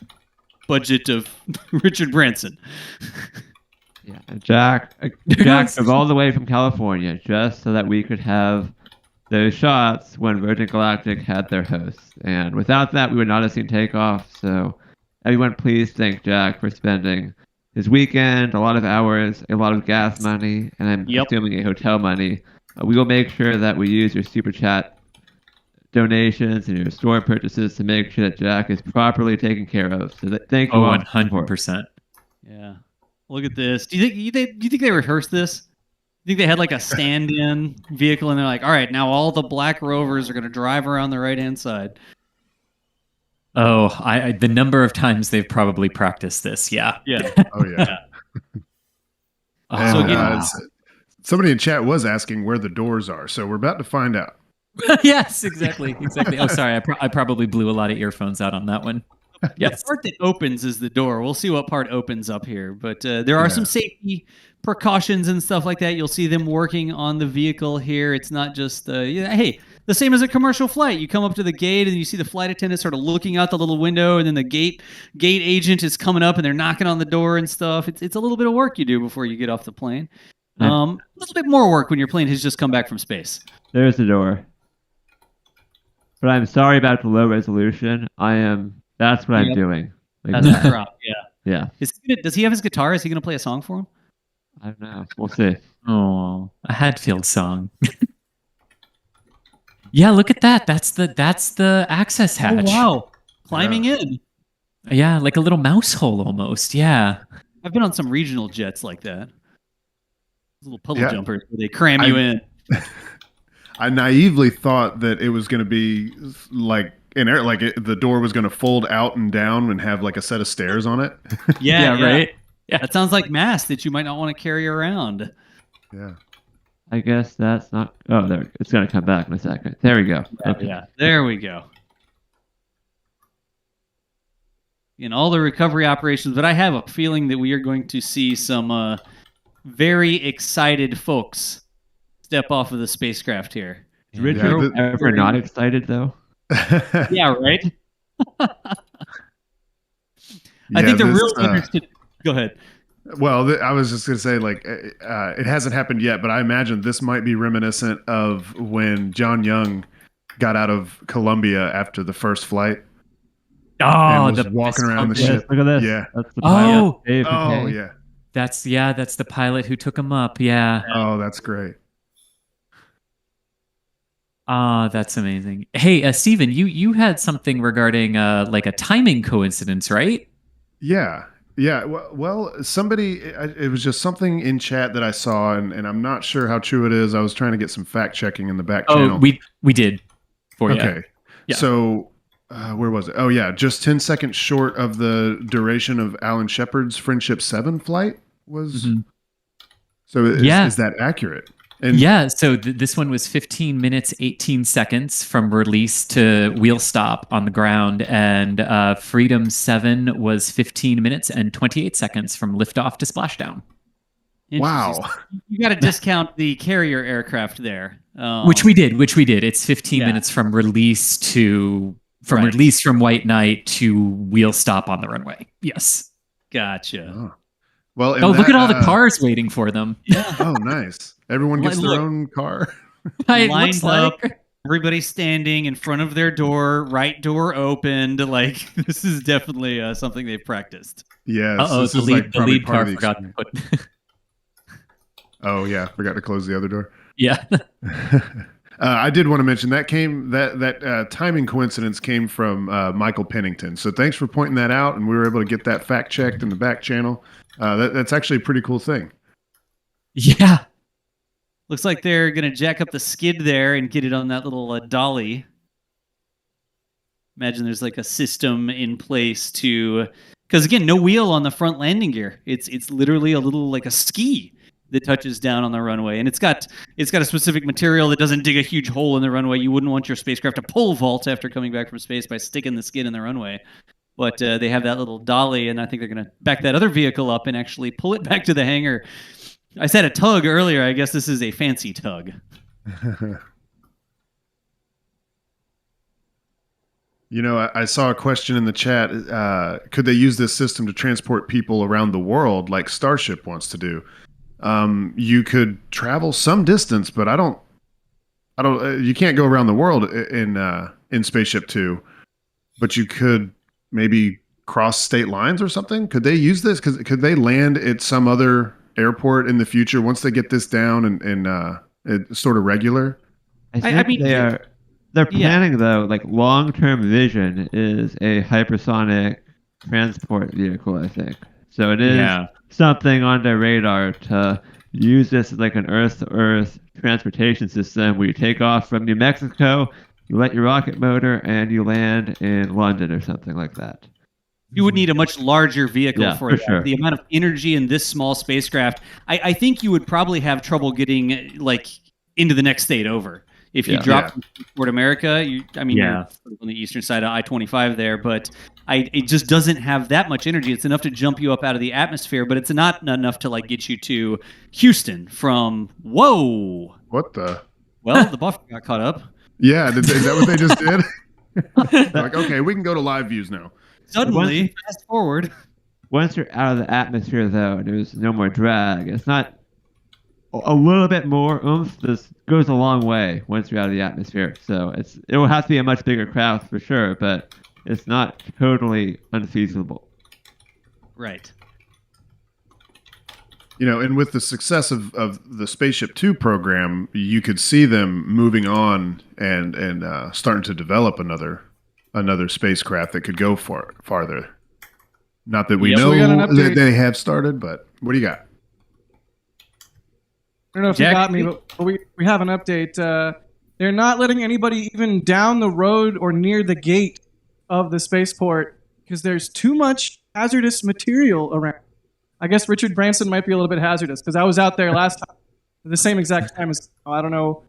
budget of Richard Branson. Yeah, Jack drove all the way from California just so that we could have those shots when Virgin Galactic had their hosts. And without that, we would not have seen takeoff, so everyone, please thank Jack for spending his weekend, a lot of hours, a lot of gas money, and I'm assuming a hotel money. We will make sure that we use your super chat donations and your store purchases to make sure that Jack is properly taken care of. So thank you. 100%. Yeah. Look at this. Do you think they rehearsed this? You think they had like a stand-in vehicle and they're like, all right, now all the black Rovers are going to drive around the right-hand side? Oh, the number of times they've probably practiced this. Yeah. Oh, yeah. And, somebody in chat was asking where the doors are, so we're about to find out. Yes, exactly. Oh, sorry. I probably blew a lot of earphones out on that one. Yes. The part that opens is the door. We'll see what part opens up here. But there are some safety precautions and stuff like that. You'll see them working on the vehicle here. It's not just, hey, the same as a commercial flight. You come up to the gate and you see the flight attendant sort of looking out the little window, and then the gate agent is coming up and they're knocking on the door and stuff. It's a little bit of work you do before you get off the plane. A little bit more work when your plane has just come back from space. There's the door. but I'm sorry about the low resolution. That's what I'm doing. Like That's the prop. Yeah. Does he have his guitar? Is he going to play a song for him? I don't know. We'll see. Oh, a Hadfield song. Yeah, look at that. That's the access hatch. Oh, wow. Climbing in. Yeah, like a little mouse hole almost. Yeah. I've been on some regional jets like that. Little puddle jumpers where they cram you in. I naively thought that it was going to be like the door was going to fold out and down and have like a set of stairs on it. Yeah, right. Yeah, that sounds like mass that you might not want to carry around. Yeah. I guess that's not. Oh, there. It's going to come back in a second. There we go. Okay. Yeah, there we go. In all the recovery operations, but I have a feeling that we are going to see some very excited folks step off of the spacecraft here. Is Richard ever not excited though? Yeah, right. I think the real interested. Go ahead. Well, I was just going to say, like, it hasn't happened yet, but I imagine this might be reminiscent of when John Young got out of Columbia after the first flight. Oh, was walking around the ship. Look at this. Yeah. That's the pilot. Yeah. That's the pilot who took him up. Yeah. Oh, that's great. That's amazing. Hey, Steven, you had something regarding like a timing coincidence, right? Yeah. Yeah. Well, it was just something in chat that I saw, and I'm not sure how true it is. I was trying to get some fact checking in the back channel. We did for you. Okay. Yeah. So where was it? Oh, yeah. Just 10 seconds short of the duration of Alan Shepard's Friendship 7 flight was. Mm-hmm. So is that accurate? And so this one was 15 minutes, 18 seconds from release to wheel stop on the ground, and Freedom 7 was 15 minutes and 28 seconds from liftoff to splashdown. Wow. You got to discount the carrier aircraft there. Which we did. It's 15 minutes from release release from White Knight to wheel stop on the runway. Yes. Gotcha. Oh. Well, look at all the cars waiting for them. Yeah. Oh, nice. Everyone gets their own car. Lined up. Everybody's standing in front of their door, right door opened. Like, this is definitely something they've practiced. Yeah. The lead car forgot to put. Oh yeah, forgot to close the other door. Yeah. I did want to mention that timing coincidence came from Michael Pennington. So thanks for pointing that out, and we were able to get that fact checked in the back channel. That's actually a pretty cool thing. Yeah. Looks like they're going to jack up the skid there and get it on that little dolly. Imagine there's like a system in place to, because again, no wheel on the front landing gear. It's literally a little like a ski that touches down on the runway, and it's got a specific material that doesn't dig a huge hole in the runway. You wouldn't want your spacecraft to pole vault after coming back from space by sticking the skid in the runway. But they have that little dolly, and I think they're going to back that other vehicle up and actually pull it back to the hangar. I said a tug earlier. I guess this is a fancy tug. You know, I saw a question in the chat. Could they use this system to transport people around the world like Starship wants to do? You could travel some distance, but I don't. You can't go around the world in Spaceship 2, but you could maybe cross state lines or something. Could they use this? Could they land at some other airport in the future once they get this down and it's sort of regular? I mean, they're planning though. Like long-term vision is a hypersonic transport vehicle, I think. So it is something on their radar to use this as like an Earth-to-Earth transportation system where you take off from New Mexico, you light your rocket motor, and you land in London or something like that. You would need a much larger vehicle for that. Sure. The amount of energy in this small spacecraft, I think you would probably have trouble getting like into the next state over. If you drop from Port America, you're on the eastern side of I-25 there, but it just doesn't have that much energy. It's enough to jump you up out of the atmosphere, but it's not enough to like get you to Houston from, whoa. What the? Well, the buffer got caught up. Yeah, is that what they just did? Like, okay, we can go to live views now. Suddenly, fast forward. Once you're out of the atmosphere, though, there's no more drag. It's not a little bit more oomph goes a long way once you're out of the atmosphere. So it will have to be a much bigger craft for sure, but it's not totally unfeasible. Right. And with the success of the Spaceship Two program, you could see them moving on and starting to develop another spacecraft that could go farther. Not that we know that they have started, but what do you got? I don't know if you got me, but we have an update. They're not letting anybody even down the road or near the gate of the spaceport because there's too much hazardous material around. I guess Richard Branson might be a little bit hazardous because I was out there last time at the same exact time as I don't know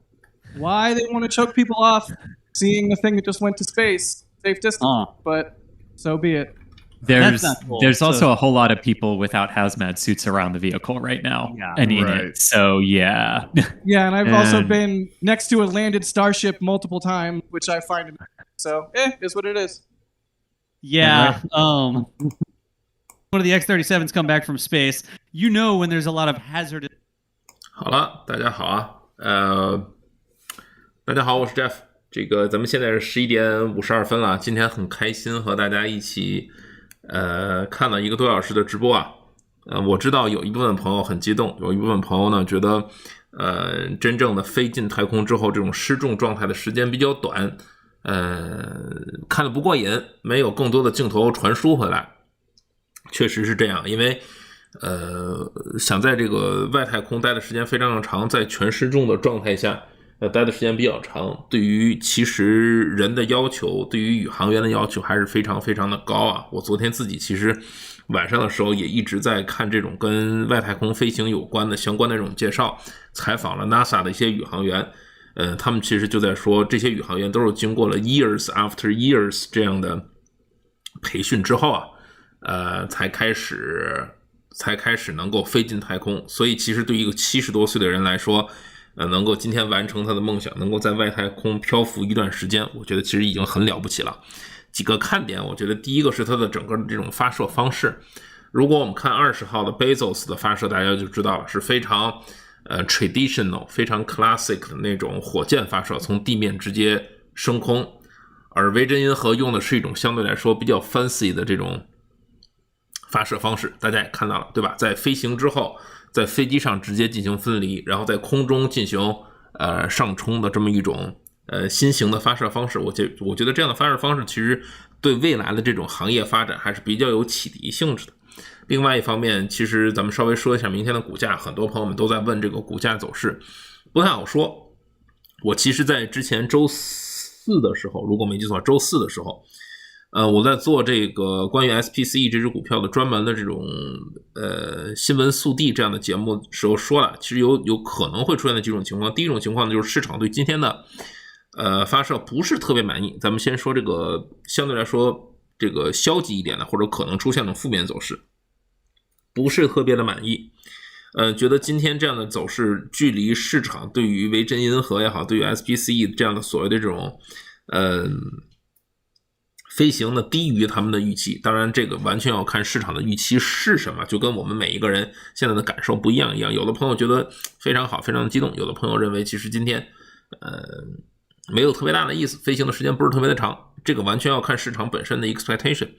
why they want to choke people off seeing the thing that just went to space, safe distance, but so be it. There's also a whole lot of people without hazmat suits around the vehicle right now. Yeah, and in it. So yeah. Yeah, and I've also been next to a landed Starship multiple times, which I find amazing. So is what it is. Yeah. One of the X-37s come back from space. When there's a lot of hazardous. 好了，大家好啊，大家好，我是 Jeff。咱们现在是11点52分了，今天很开心和大家一起。看了1个多小时的直播啊，我知道有一部分朋友很激动，有一部分朋友呢觉得，真正的飞进太空之后，这种失重状态的时间比较短，看得不过瘾，没有更多的镜头传输回来。确实是这样，因为想在这个外太空待的时间非常长，在全失重的状态下。待的时间比较长，对于其实人的要求，对于宇航员的要求还是非常非常的高啊！我昨天自己其实晚上的时候也一直在看这种跟外太空飞行有关的相关的这种介绍，采访了 NASA 的一些宇航员，他们其实就在说，这些宇航员都是经过了 years after years 这样的培训之后啊，才开始能够飞进太空，所以其实对于一个70多岁的人来说。能够今天完成他的梦想，能够在外太空漂浮一段时间，我觉得其实已经很了不起了。几个看点，我觉得第一个是它的整个这种发射方式。如果我们看20号的 Bezos 的发射，大家就知道了，是非常traditional、非常 classic 的那种火箭发射，从地面直接升空。而维珍银河用的是一种相对来说比较 fancy 的这种发射方式，大家也看到了，对吧？在飞行之后。在飞机上直接进行分离，然后在空中进行上冲的这么一种新型的发射方式，我觉得这样的发射方式其实对未来的这种行业发展还是比较有启迪性质的。另外一方面，其实咱们稍微说一下明天的股价，很多朋友们都在问这个股价走势，不太好说。我其实在之前周4的时候，如果没记错，周4的时候。我在做这个关于 SPCE 这只股票的专门的这种新闻速递这样的节目时候说了，其实有可能会出现的几种情况。第一种情况呢，就是市场对今天的发射不是特别满意。咱们先说这个相对来说这个消极一点的，或者可能出现的负面走势，不是特别的满意。觉得今天这样的走势距离市场对于维珍银河也好，对于 SPCE 这样的所谓的这种飞行呢低于他们的预期，当然这个完全要看市场的预期是什么，就跟我们每一个人现在的感受不一样一样。有的朋友觉得非常好，非常激动，有的朋友认为其实今天没有特别大的意思，飞行的时间不是特别的长，这个完全要看市场本身的 expectation。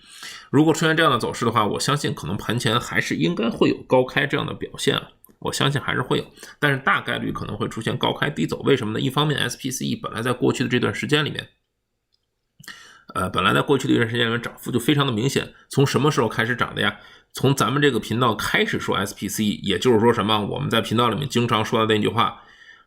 如果出现这样的走势的话，我相信可能盘前还是应该会有高开这样的表现，我相信还是会有，但是大概率可能会出现高开低走。为什么呢？一方面 SPCE 本来在过去的这段时间里面涨幅就非常的明显。从什么时候开始涨的呀？从咱们这个频道开始说 SPCE， 也就是说什么？我们在频道里面经常说的那句话，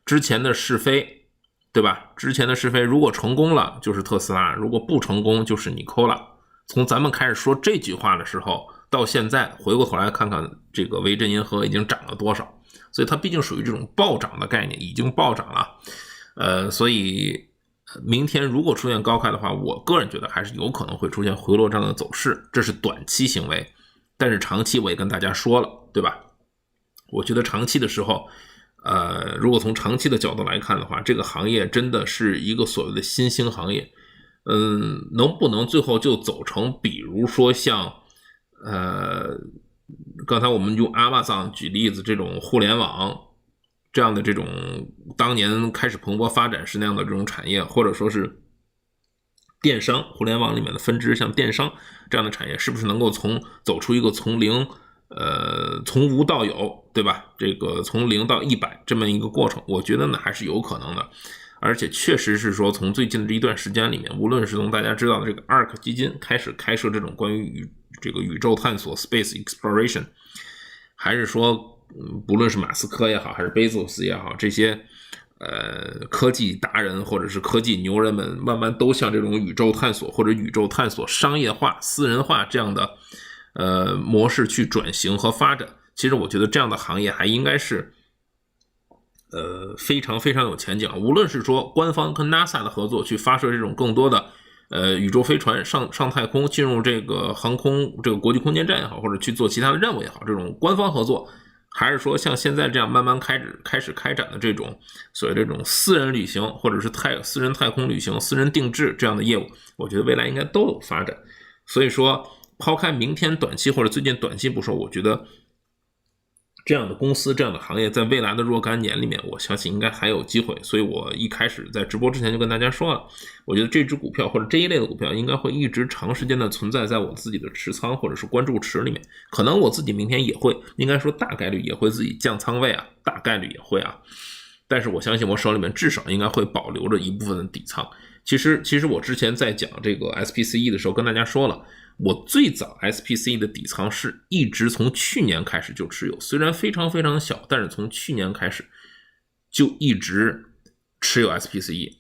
之前的是非，对吧？之前的是非，如果成功了就是特斯拉，如果不成功就是尼科拉。从咱们开始说这句话的时候到现在，回过头来看看这个维珍银河已经涨了多少，所以它毕竟属于这种暴涨的概念，已经暴涨了。所以明天如果出现高开的话，我个人觉得还是有可能会出现回落这样的走势，这是短期行为。但是长期我也跟大家说了，对吧？我觉得长期的时候如果从长期的角度来看的话，这个行业真的是一个所谓的新兴行业。能不能最后就走成比如说像刚才我们用 Amazon 举例子，这种互联网这样的这种当年开始蓬勃发展是那样的这种产业，或者说是电商互联网里面的分支，像电商这样的产业，是不是能够走出一个从无到有，对吧？这个从0到100这么一个过程，我觉得呢还是有可能的。而且确实是说，从最近的这一段时间里面，无论是从大家知道的这个 ARK 基金开始开设这种关于这个宇宙探索 Space Exploration， 还是说不论是马斯克也好，还是贝佐斯也好，这些科技达人或者是科技牛人们，慢慢都向这种宇宙探索或者宇宙探索商业化、私人化这样的模式去转型和发展。其实我觉得这样的行业还应该是非常非常有前景。无论是说官方跟 NASA 的合作去发射这种更多的宇宙飞船上太空，进入这个航空这个国际空间站也好，或者去做其他的任务也好，这种官方合作，还是说像现在这样慢慢开始开展的这种所谓这种私人旅行，或者是私人太空旅行、私人定制这样的业务，我觉得未来应该都有发展。所以说抛开明天短期或者最近短期不说，我觉得这样的公司、这样的行业在未来的若干年里面，我相信应该还有机会。所以我一开始在直播之前就跟大家说了，我觉得这只股票或者这一类的股票应该会一直长时间的存在在我自己的持仓或者是关注池里面。可能我自己明天也会，应该说大概率也会自己降仓位啊，大概率也会啊。但是我相信我手里面至少应该会保留着一部分的底仓。其实我之前在讲这个 SPCE 的时候跟大家说了，我最早 SPCE 的底仓是一直从去年开始就持有，虽然非常非常小，但是从去年开始就一直持有 SPCE。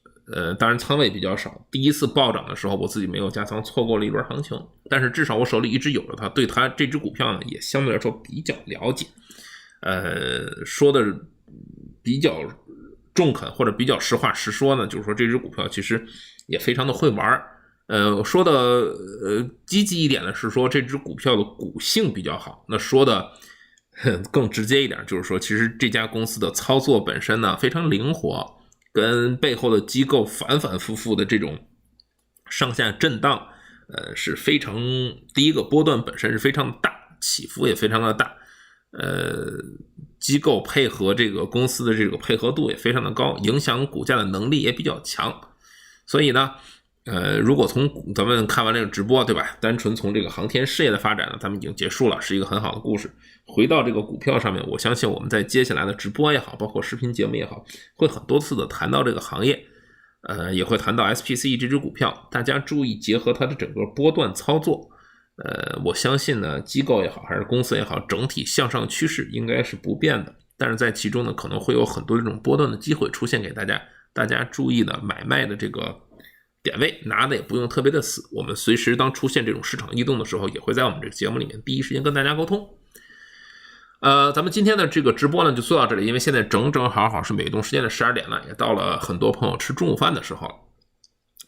当然仓位比较少，第一次暴涨的时候我自己没有加仓，错过了一轮行情，但是至少我手里一直有着它，对它这只股票呢也相对来说比较了解。说的比较中肯或者比较实话实说呢，就是说这只股票其实也非常的会玩。说的积极一点的是说这只股票的股性比较好，那说的更直接一点就是说，其实这家公司的操作本身呢非常灵活，跟背后的机构反反复复的这种上下震荡是非常，第一个波段本身是非常的大，起伏也非常的大，机构配合这个公司的这个配合度也非常的高，影响股价的能力也比较强。所以呢如果从咱们看完这个直播，对吧，单纯从这个航天事业的发展呢，咱们已经结束了，是一个很好的故事。回到这个股票上面，我相信我们在接下来的直播也好，包括视频节目也好，会很多次的谈到这个行业，也会谈到 SPCE 这只股票，大家注意结合它的整个波段操作。我相信呢，机构也好，还是公司也好，整体向上趋势应该是不变的，但是在其中呢，可能会有很多这种波段的机会出现给大家，大家注意的买卖的这个点位拿的也不用特别的死，我们随时当出现这种市场异动的时候，也会在我们这个节目里面第一时间跟大家沟通。咱们今天的这个直播呢就做到这里，因为现在整好是美东时间的12点了，也到了很多朋友吃中午饭的时候了。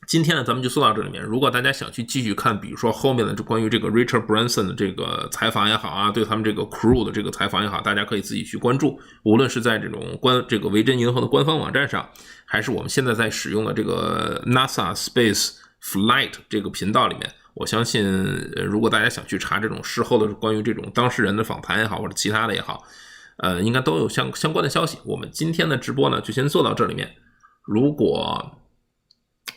今天呢咱们就做到这里面，如果大家想去继续看比如说后面的关于这个 Richard Branson 的这个采访也好啊，对他们这个 crew 的这个采访也好，大家可以自己去关注，无论是在这种这个维珍银河的官方网站上，还是我们现在在使用的这个 NASA Space Flight 这个频道里面，我相信如果大家想去查这种事后的关于这种当事人的访谈也好，或者其他的也好，应该都有相关的消息。我们今天的直播呢就先做到这里面，如果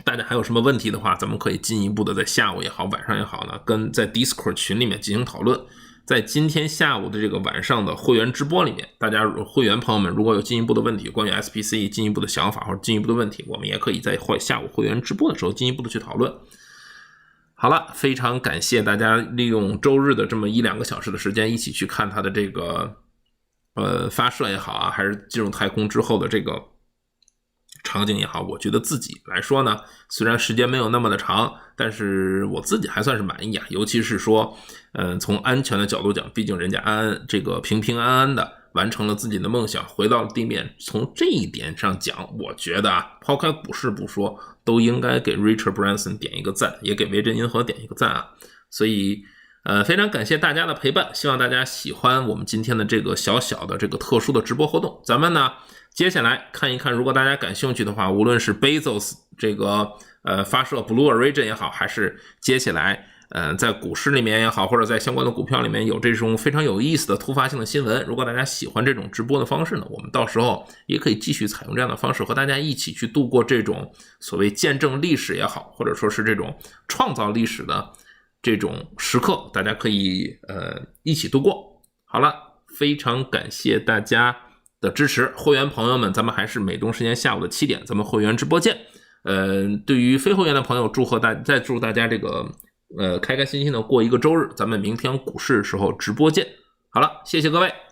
大家还有什么问题的话，咱们可以进一步的在下午也好，晚上也好呢，跟在 Discord 群里面进行讨论。在今天下午的这个晚上的会员直播里面，大家会员朋友们如果有进一步的问题，关于 SPCE 进一步的想法或者进一步的问题，我们也可以在下午会员直播的时候进一步的去讨论。好了，非常感谢大家利用周日的这么1-2个小时的时间一起去看它的这个发射也好啊，还是进入太空之后的这个场景也好，我觉得自己来说呢，虽然时间没有那么的长，但是我自己还算是满意啊。尤其是说从安全的角度讲，毕竟人家这个平平安安的完成了自己的梦想，回到了地面，从这一点上讲，我觉得啊，抛开股市不说，都应该给 Richard Branson 点一个赞，也给维珍银河点一个赞啊。所以非常感谢大家的陪伴，希望大家喜欢我们今天的这个小小的这个特殊的直播活动。咱们呢接下来看一看，如果大家感兴趣的话，无论是 Bezos 这个发射 Blue Origin 也好，还是接下来在股市里面也好，或者在相关的股票里面有这种非常有意思的突发性的新闻，如果大家喜欢这种直播的方式呢，我们到时候也可以继续采用这样的方式，和大家一起去度过这种所谓见证历史也好，或者说是这种创造历史的这种时刻，大家可以一起度过。好了，非常感谢大家的支持，会员朋友们，咱们还是美东时间下午的7点，咱们会员直播见。对于非会员的朋友，再祝大家这个开开心心的过一个周日，咱们明天股市时候直播见。好了，谢谢各位。